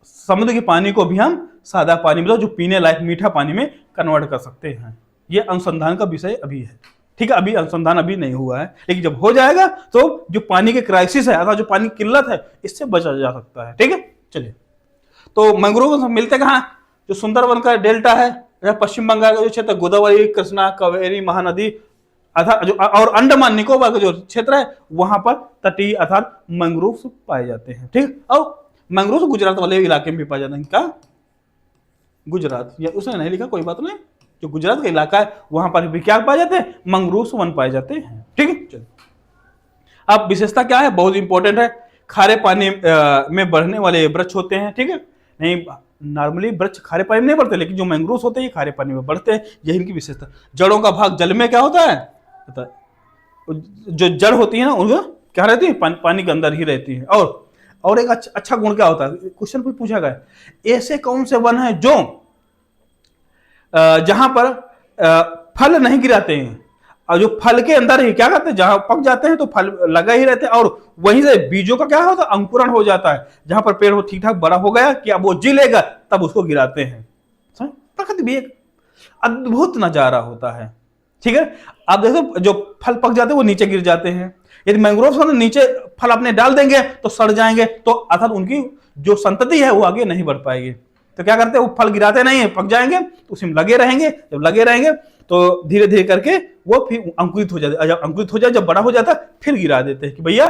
A: समुद्र के पानी को भी हम सादा पानी मतलब जो पीने लायक मीठा पानी में कन्वर्ट कर सकते हैं। यह अनुसंधान का विषय अभी है। ठीक है, अभी अनुसंधान अभी नहीं हुआ है, लेकिन जब हो जाएगा तो जो पानी के क्राइसिस है अथवा जो पानी की किल्लत है, इससे बचा जा सकता है। ठीक है, चलिए तो मैंग्रोव मिलते कहाँ? जो सुंदरवन का डेल्टा है, पश्चिम बंगाल का जो क्षेत्र, गोदावरी, कृष्णा, कावेरी, महानदी अर्थात जो, और अंडमान निकोबार का जो क्षेत्र है, वहां पर तटीय अर्थात मैंग्रोव्स पाए जाते हैं। ठीक, और मैंग्रोव्स गुजरात वाले इलाके में भी पाए जाते हैं। क्या? गुजरात, या उसने नहीं लिखा, कोई बात नहीं, जो गुजरात का इलाका है वहां पर भी क्या पाए जाते हैं? मैंग्रोव्स वन पाए जाते हैं। ठीक है, चलिए अब विशेषता क्या है? बहुत इंपॉर्टेंट है। खारे पानी में बढ़ने वाले वृक्ष होते हैं। ठीक है, नहीं नॉर्मली वृक्ष खारे पानी में नहीं बढ़ते, लेकिन जो मैंग्रोव्स होते हैं ये खारे पानी में बढ़ते हैं, यही इनकी विशेषता। जड़ों का भाग जल में क्या होता है? जो जड़ होती है ना, उनको क्या रहती है? पानी के अंदर ही रहती है। और एक अच्छा गुण क्या होता है? क्वेश्चन भी पूछा गया, ऐसे कौन से वन है जो जहां पर फल नहीं गिराते हैं, और जो फल के अंदर ही क्या करते हैं, जहां पक जाते हैं तो फल लगा ही रहते हैं, और वहीं से बीजों का क्या होता है? अंकुरण हो जाता है। जहां पर पेड़ ठीक ठाक बड़ा हो गया कि अब वो जी लेगा, तब उसको गिराते हैं। प्रकृति भी एक अद्भुत नजारा होता है। ठीक है, आप देखो जो फल पक जाते हैं वो नीचे गिर जाते हैं। यदि मैंग्रोव नीचे फल अपने डाल देंगे तो सड़ जाएंगे, तो अर्थात उनकी जो संतति है वो आगे नहीं बढ़ पाएगी। तो क्या करते हैं? वो फल गिराते नहीं है, पक जाएंगे तो उसी में लगे रहेंगे। जब लगे रहेंगे तो धीरे धीरे करके वो फिर अंकुरित हो जाते, जब अंकुरित हो जाए, जब बड़ा हो जाता है, फिर गिरा देते हैं कि भैया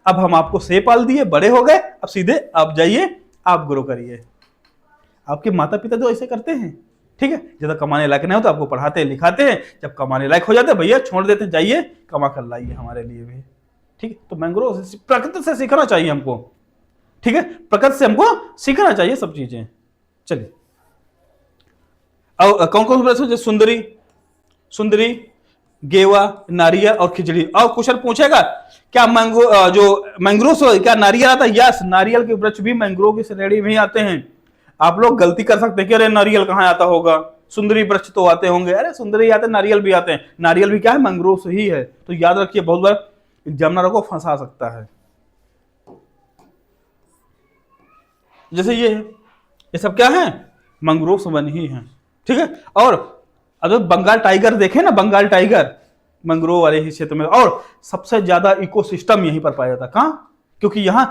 A: अब हम आपको सेब पाल दिए, बड़े हो गए, अब सीधे आप जाइए, आप ग्रो करिए। आपके माता पिता तो ऐसे करते हैं। ठीक है, ज्यादा कमाने लायक नहीं हो तो आपको पढ़ाते हैं लिखाते हैं, जब कमाने लायक हो जाते हैं भैया छोड़ देते हैं, जाइए कमा कर लाइए हमारे लिए भी। ठीक है, तो मैंग्रोव प्रकृति से सीखना चाहिए हमको। ठीक है, प्रकृति से हमको सीखना चाहिए सब चीजें। चलिए और कौन कौन से? सुंदरी, गेवा, नारियल और खिचड़ी। और क्वेश्चन पूछेगा क्या मैंग्रोव क्या नारियल आता है? यस, नारियल के वृक्ष भी मैंग्रोव की श्रेणी में ही आते हैं। आप लोग गलती कर सकते हैं कि अरे नारियल कहां आता होगा, सुंदरी वृक्ष तो आते होंगे। अरे सुंदरी आते, नारियल भी आते हैं। नारियल भी क्या है? मैंग्रोव से ही है। तो याद रखिए, बहुत बार एग्जामिनर को फंसा सकता है। जैसे ये सब क्या है? मैंग्रोव वन ही है। ठीक है, और अगर बंगाल टाइगर देखें ना, बंगाल टाइगर मैंग्रोव वाले ही क्षेत्र में, और सबसे ज्यादा इकोसिस्टम यहीं पर पाया जाता है। कहां? क्योंकि यहां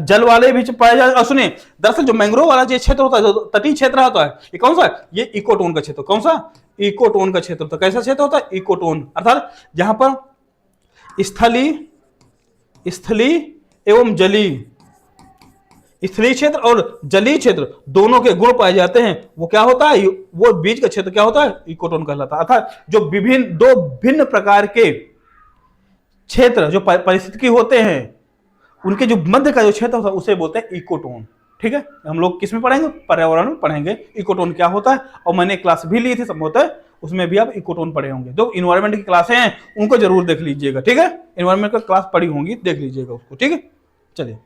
A: जल वाले भी पाए जाते। और सुनिए, दरअसल जो मैंग्रोव वाला जो क्षेत्र होता है, जो तटीय क्षेत्र होता है, ये कौन सा है? ये इकोटोन का क्षेत्र। कौन सा? इकोटोन का क्षेत्र होता है। कैसा क्षेत्र होता है? इकोटोन, अर्थात जहां पर स्थली एवं जली स्थलीय क्षेत्र और जलीय क्षेत्र दोनों के गुण पाए जाते हैं, वो क्या होता है, वो बीच का क्षेत्र क्या होता है, इकोटोन कहलाता है। अर्थात जो दो भिन्न प्रकार के क्षेत्र जो परिस्थिति होते हैं, उनके जो मध्य का जो क्षेत्र होता है उसे बोलते हैं इकोटोन। ठीक है, हम लोग किस में पढ़ेंगे, पर्यावरण में पढ़ेंगे इकोटोन क्या होता है। और मैंने क्लास भी ली थी संभवतः, उसमें भी आप इकोटोन पढ़े होंगे। जो इन्वायरमेंट की क्लासें हैं उनको जरूर देख लीजिएगा। ठीक है, इन्वायरमेंट का क्लास पढ़ी होंगी, देख लीजिएगा उसको। ठीक है, चलिए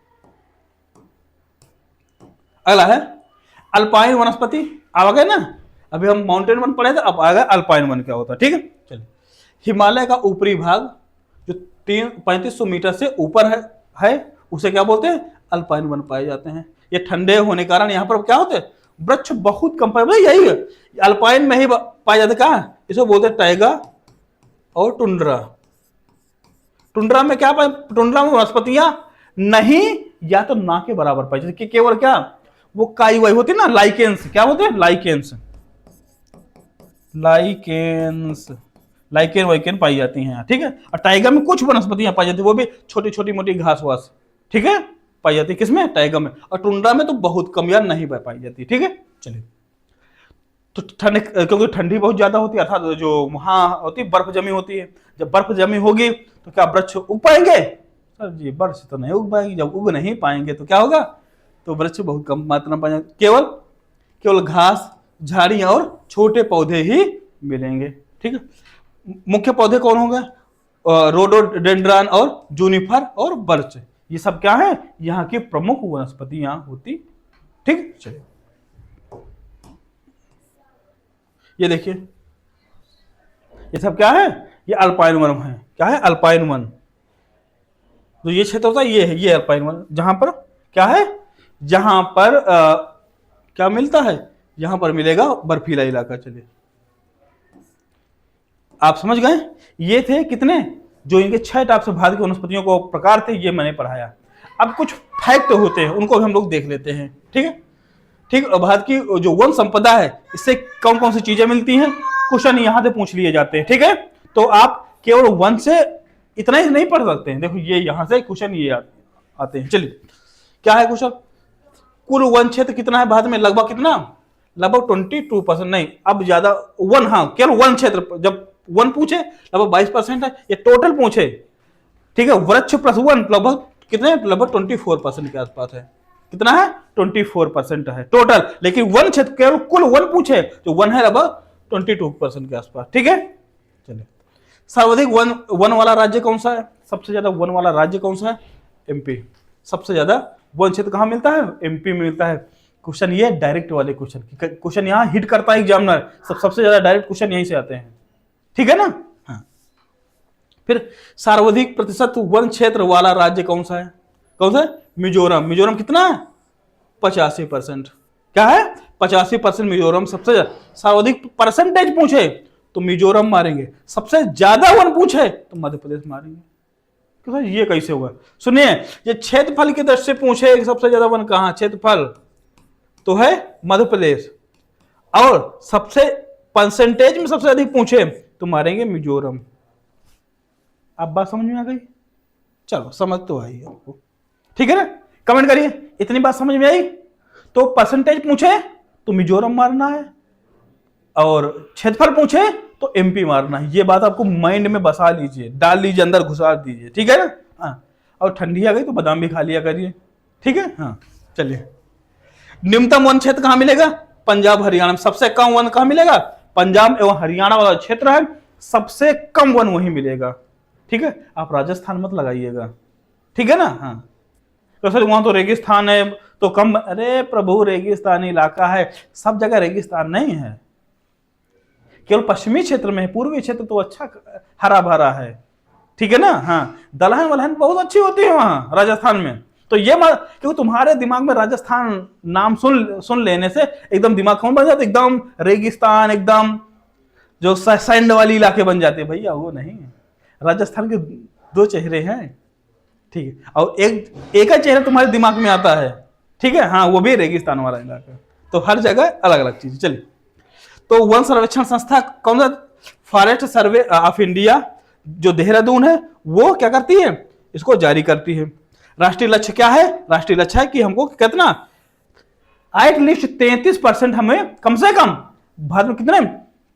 A: अगला है अल्पाइन वनस्पति। आ गए ना, अभी हम माउंटेन वन पढ़े थे, अब आ गया अल्पाइन वन क्या होता है। ठीक है, चलिए हिमालय का ऊपरी भाग जो 3500 मीटर से ऊपर है उसे क्या बोलते हैं, अल्पाइन वन पाए जाते हैं। ये ठंडे होने के कारण यहाँ पर क्या होते हैं, वृक्ष बहुत कम पाए, यही है अल्पाइन में ही पाए जाते। कहाँ, इसे बोलते हैं टाइगा और टुंड्रा। टुंड्रा में क्या पाए, टुंड्रा में वनस्पतियां नहीं या तो ना के बराबर पाई जाती है, केवल क्या वो काई वाई होती है ना, लाइकेंस, क्या होते हैं लाइकेंस, लाइकेन वाइकेन पाई जाती हैं। ठीक है, और टाइगर में कुछ वनस्पतियां पाई जाती है, वो भी छोटी छोटी मोटी घास वास, ठीक है, पाई जाती है। किसमें, टाइगर में। और टुंड्रा में तो बहुत कम या नहीं पाई जाती। ठीक है, चलिए तो ठंड, क्योंकि ठंडी बहुत ज्यादा होती है, अर्थात जो वहां होती है बर्फ जमी होती है। जब बर्फ जमी होगी तो क्या वृक्ष उग पाएंगे, सर जी वृक्ष तो नहीं उग पाएंगे। जब उग नहीं पाएंगे तो क्या होगा, तो वृक्ष बहुत कम मात्रा में पाएंगे, केवल घास, झाड़ियां और छोटे पौधे ही मिलेंगे। ठीक है, मुख्य पौधे कौन होंगे, रोडोडेंड्रन और जूनिफर और बर्च, ये सब क्या है, यहाँ की प्रमुख वनस्पतियां होती। ठीक, चलिए ये देखिए, ये सब क्या है, ये अल्पाइन वन है। क्या है, अल्पाइन वन। तो ये क्षेत्र होता है, ये है, ये अल्पाइन वन, जहां पर क्या है, जहां पर क्या मिलता है, यहां पर मिलेगा बर्फीला इलाका। चलिए आप समझ गए, ये थे कितने, जो इनके 6 टाइप से भारत की वनस्पतियों को प्रकार थे, ये मैंने पढ़ाया। अब कुछ फैक्ट होते हैं, उनको भी हम लोग देख लेते हैं। ठीक है, ठीक, भारत की जो वन संपदा है, इससे कौन कौन सी चीजें मिलती हैं, क्वेश्चन यहां से पूछ लिए जाते हैं। ठीक है, तो आप केवल वन से इतना ही नहीं पढ़ सकते हैं। देखो ये यहां से क्वेश्चन ये आते हैं। चलिए क्या है क्वेश्चन, कुल वन क्षेत्र कितना है भारत में, लगभग कितना, लगभग 22%, नहीं अब ज्यादा, वन, हाँ केवल वन क्षेत्र, जब वन पूछे लगभग 22% है, ये टोटल पूछे। ठीक है, वृक्ष प्लस वन लगभग कितने, लगभग 24% के आसपास है। कितना है, 24% है टोटल। लेकिन वन क्षेत्र केवल कुल वन पूछे तो वन है लगभग 22% के आसपास। ठीक है, चलिए सर्वाधिक वन वाला राज्य कौन सा है, सबसे ज्यादा वन वाला राज्य कौन सा है, एमपी। सबसे ज्यादा वन क्षेत्र कहां मिलता है, एमपी में मिलता है। क्वेश्चन ये डायरेक्ट वाले क्वेश्चन यहां हिट करता है एग्जामिनर, सबसे ज्यादा डायरेक्ट क्वेश्चन यहीं से आते हैं। ठीक है ना, हाँ। फिर सर्वाधिक प्रतिशत वन क्षेत्र वाला राज्य कौन सा है, कौन सा है, मिजोरम। मिजोरम कितना है, 85%। क्या है, 85% मिजोरम सबसे ज्यादा। सर्वाधिक परसेंटेज पूछे तो मिजोरम मारेंगे, सबसे ज्यादा वन पूछे तो मध्य प्रदेश मारेंगे। तो ये कैसे हुआ, सुनिए, ये क्षेत्रफल की दृष्टि से पूछे सबसे ज्यादा वन कहां, क्षेत्रफल तो है मध्य प्रदेश, और सबसे परसेंटेज में सबसे अधिक पूछे तो मारेंगे मिजोरम। अब बात समझ में आ गई, चलो समझ तो आई आपको। ठीक है ना, कमेंट करिए इतनी बात समझ में आई। तो परसेंटेज पूछे तो मिजोरम मारना है, और क्षेत्रफल पूछे तो एमपी मारना है। ये बात आपको माइंड में बसा लीजिए, डाल लीजिए, अंदर घुसा दीजिए। ठीक है ना, हाँ। और ठंडी आ गई तो बादाम भी खा लिया करिए। ठीक है, हाँ। चलिए न्यूनतम वन क्षेत्र कहां मिलेगा, पंजाब हरियाणा में। सबसे कम वन कहां मिलेगा, पंजाब एवं हरियाणा वाला क्षेत्र है, सबसे कम वन वहीं मिलेगा। ठीक है, आप राजस्थान मत लगाइएगा। ठीक है ना, हाँ। तो सर वहां तो रेगिस्तान है तो कम, अरे प्रभु रेगिस्तानी इलाका है, सब जगह रेगिस्तान नहीं है, केवल पश्चिमी क्षेत्र में है, पूर्वी क्षेत्र तो अच्छा हरा भरा है। ठीक है ना, हाँ। दलहन वलहन बहुत अच्छी होती है वहां राजस्थान में। तो ये क्योंकि तुम्हारे दिमाग में राजस्थान नाम सुन लेने से एकदम दिमाग कौन बन जाता है, एकदम रेगिस्तान, एकदम जो सैंड वाली इलाके बन जाते हैं। भैया वो नहीं है, राजस्थान के 2 चेहरे हैं। ठीक है, और एक का चेहरा तुम्हारे दिमाग में आता है। ठीक है, हाँ, वो भी रेगिस्तान वाला इलाका। तो हर जगह अलग अलग चीज। चलिए, तो वन सर्वेक्षण संस्था कौन सा, फॉरेस्ट सर्वे ऑफ इंडिया जो देहरादून है, वो क्या करती है, इसको जारी करती है। राष्ट्रीय लक्ष्य क्या है? राष्ट्रीय लक्ष्य है कि हमको कितना, एटलीस्ट 33% हमें कम से कम, भारत में कितने,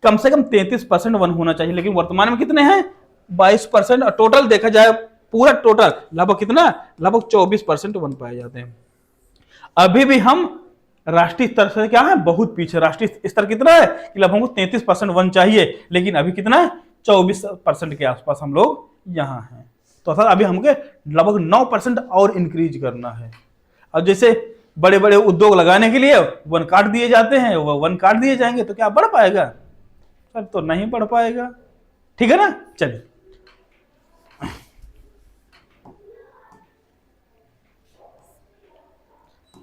A: कम से कम 33% वन होना चाहिए। लेकिन वर्तमान में कितने हैं? 22%। और टोटल देखा जाए पूरा टोटल लगभग कितना, लगभग 24% वन पाए जाते हैं। अभी भी हम राष्ट्रीय स्तर से क्या है, बहुत पीछे। राष्ट्रीय स्तर कितना है कि लगभग हमको 33% वन चाहिए, लेकिन अभी कितना है, 24% के आसपास हम लोग यहाँ हैं। तो सर अभी हमको लगभग 9% और इंक्रीज करना है। अब जैसे बड़े बड़े उद्योग लगाने के लिए वन काट दिए जाते हैं, वो वन काट दिए जाएंगे तो क्या बढ़ पाएगा? सर तो नहीं बढ़ पाएगा, ठीक है ना। चलिए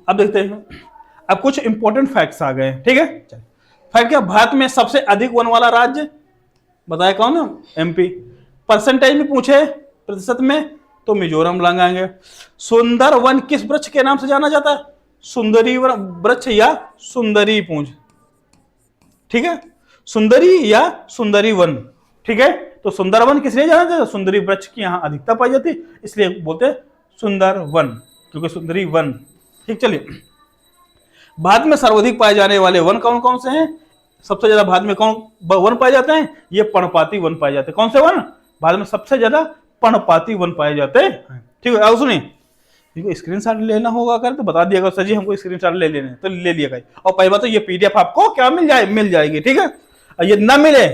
A: अब देखते हैं, अब कुछ इंपॉर्टेंट फैक्ट्स आ गए, ठीक है। चलिए फैक्ट क्या, भारत में सबसे अधिक वन वाला राज्य बताया कौन है? एमपी। परसेंटेज में पूछे प्रतिशत में तो मिजोरम लगाएंगे। सुंदर वन किस वृक्ष के नाम से जाना जाता है? सुंदरी वृक्ष या सुंदरी पूंज, ठीक है, सुंदरी या सुंदरी वन, ठीक है। तो सुंदर वन किस लिए जाना जाता है? सुंदरी वृक्ष की यहां अधिकता पाई जाती है, इसलिए बोलते हैं सुंदर वन, क्योंकि सुंदरी वन, ठीक। चलिए भारत में सर्वाधिक पाए जाने वाले वन कौन कौन से हैं? सबसे ज्यादा भारत में कौन वन पाए जाते हैं? ये पर्णपाती वन पाए जाते हैं। कौन से वन? भारत में सबसे ज्यादा पर्णपाती वन पाए जाते हैं, ठीक है। अब सुनिए, स्क्रीनशॉट लेना होगा अगर तो बता दिएगा सर जी, हमको स्क्रीनशॉट ले लेने, तो ले लिएगा। और पहली बात तो ये पीडीएफ आपको क्या मिल जाएगी, ठीक है। और ये ना मिले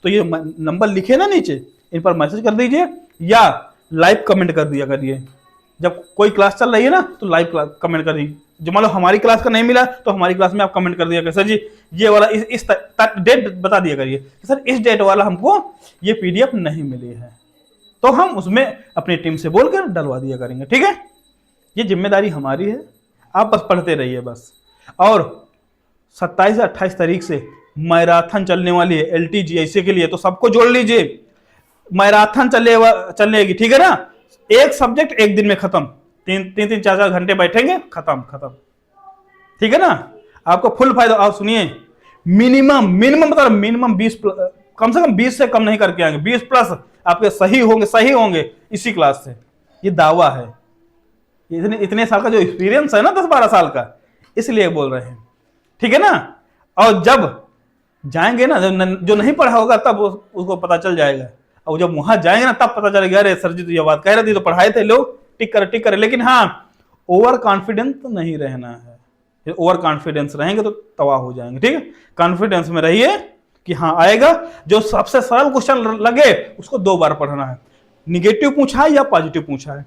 A: तो ये नंबर लिखे ना नीचे, इन पर मैसेज कर दीजिए या लाइव कमेंट कर दिया करिए। जब कोई क्लास चल रही है ना तो लाइव कमेंट कर दीजिए। जो मान लो हमारी क्लास का नहीं मिला तो हमारी क्लास में आप कमेंट कर दिया करिए, सर जी ये वाला इस डेट बता दिया करिए, सर इस डेट वाला हमको ये पीडीएफ नहीं मिली है, तो हम उसमें अपनी टीम से बोलकर डलवा दिया करेंगे, ठीक है। ये जिम्मेदारी हमारी है, आप बस पढ़ते रहिए बस। और 27 से 28 तारीख से मैराथन चलने वाली है LTGIC के लिए, तो सबको जोड़ लीजिए। मैराथन चलेगी, ठीक है ना। एक सब्जेक्ट एक दिन में खत्म, 3-4 घंटे बैठेंगे, खत्म, ठीक है ना। आपको फुल फायदा। आप सुनिए, मिनिमम मतलब मिनिमम 20 कम से कम 20 से कम नहीं करके आएंगे, 20 प्लस आपके सही होंगे इसी क्लास से, ये दावा है। इतने साल का जो एक्सपीरियंस है ना, 10-12 साल का, इसलिए बोल रहे हैं, ठीक है ना। और जब जाएंगे ना, जो नहीं पढ़ा होगा तब उसको पता चल जाएगा, और जब वहां जाएंगे ना तब पता चलेगा, अरे सर जी तो ये बात कह रहे थे, तो पढ़ाए थे लोग, टिक करे। लेकिन हाँ, ओवर कॉन्फिडेंस तो नहीं रहना है। ओवर कॉन्फिडेंस रहेंगे तो तबाह हो जाएंगे, ठीक है। कॉन्फिडेंस में रहिए कि हाँ आएगा। जो सबसे सरल क्वेश्चन लगे उसको 2 बार पढ़ना है। निगेटिव पूछा है या पॉजिटिव पूछा है,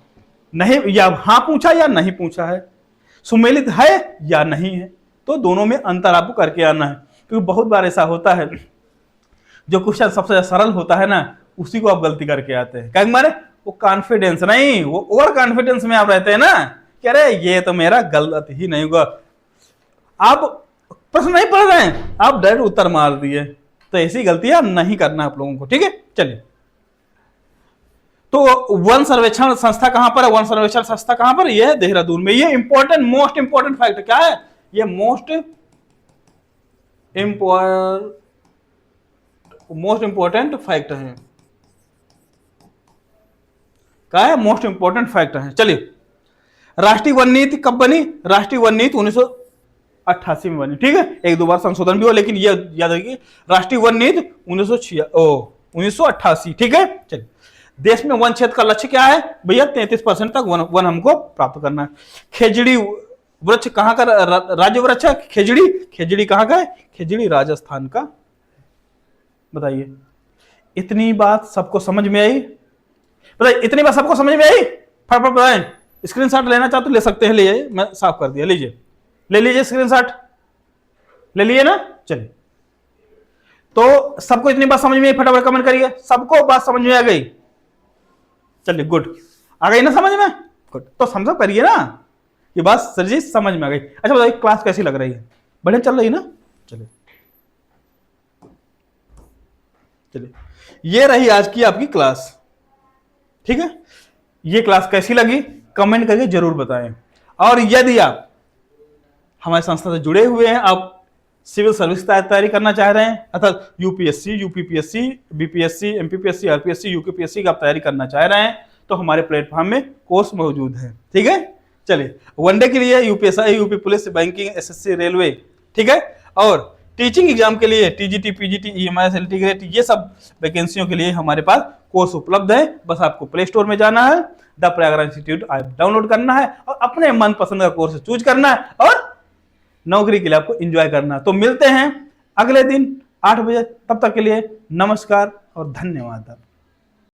A: नहीं, या हाँ पूछा या नहीं पूछा है, सुमेलित है या नहीं है, तो दोनों में अंतर आपको करके आना है। क्योंकि बहुत बार ऐसा होता है, जो क्वेश्चन सबसे सरल होता है ना, उसी को आप गलती करके आते हैं। क्या मारे? वो कॉन्फिडेंस नहीं, वो ओवर कॉन्फिडेंस में आप रहते हैं ना, कह रहे ये तो मेरा गलत ही नहीं होगा। आप प्रश्न नहीं पढ़ रहे हैं, आप डायरेक्ट उत्तर मार दिए, तो ऐसी गलतियां नहीं करना आप लोगों को, ठीक है। चलिए, तो वन सर्वेक्षण संस्था कहां पर है? वन सर्वेक्षण संस्था कहां पर? यह है देहरादून में। ये मोस्ट इंपोर्टेंट फैक्ट क्या है? ये मोस्ट इंपोर्टेंट फैक्ट है। क्या है? मोस्ट इंपोर्टेंट फैक्ट है। चलिए, राष्ट्रीय वन नीति कब बनी? राष्ट्रीय वन नीति 1988 में बनी, ठीक है। 1-2 बार संशोधन भी हुआ, लेकिन ये याद रखिए, राष्ट्रीय वन नीति 1988, ठीक है। चलिए, देश में वन क्षेत्र का लक्ष्य क्या है भैया? 33% तक वन हमको प्राप्त करना है। खेजड़ी वृक्ष कहां का राज्य वृक्ष है? खेजड़ी कहां का है? खेजड़ी राजस्थान का। बताइए, इतनी बात सबको समझ में आई? बताइए, इतनी बात सबको समझ में आई? फटाफट बताएं। स्क्रीनशॉट लेना चाहते तो ले सकते हैं, लीजिए, मैं साफ कर दिया, ले लीजिए स्क्रीनशॉट, ले लिए ना। चलिए, तो सबको इतनी बात समझ में आई? फटाफट कमेंट करिए, सबको बात समझ में आ गई? चलिए, गुड, आ गई ना समझ में? गुड, तो समझो करिए ना, ये बात सर जी समझ में आ गई। अच्छा बताइए, क्लास कैसी लग रही है? बढ़िया चल रही है ना? चलिए, ये रही आज की आपकी क्लास, ठीक है। ये क्लास कैसी लगी कमेंट करके जरूर बताएं। और यदि आप हमारे संस्था से जुड़े हुए हैं, आप सिविल सर्विस की तैयारी करना चाह रहे हैं, अर्थात UPSC, UPPSC, BPSC, MPPSC, RPSC, UKPSC की आप तैयारी करना चाह रहे हैं, तो हमारे प्लेटफॉर्म में कोर्स मौजूद है। ठीक है, चलिए वनडे के लिए UPSI, UP police, banking, SSC, railway, ठीक है, और टीचिंग एग्जाम के लिए TGT, PGT, EMI, LT grade, ये सब वैकेंसियों के लिए हमारे पास कोर्स उपलब्ध है। बस आपको प्ले स्टोर में जाना है, the Prayagraj institute app download करना है और अपने मनपसंद का कोर्स चूज करना है और नौकरी के लिए आपको एंजॉय करना है। तो मिलते हैं अगले दिन 8 बजे, तब तक के लिए नमस्कार और धन्यवाद।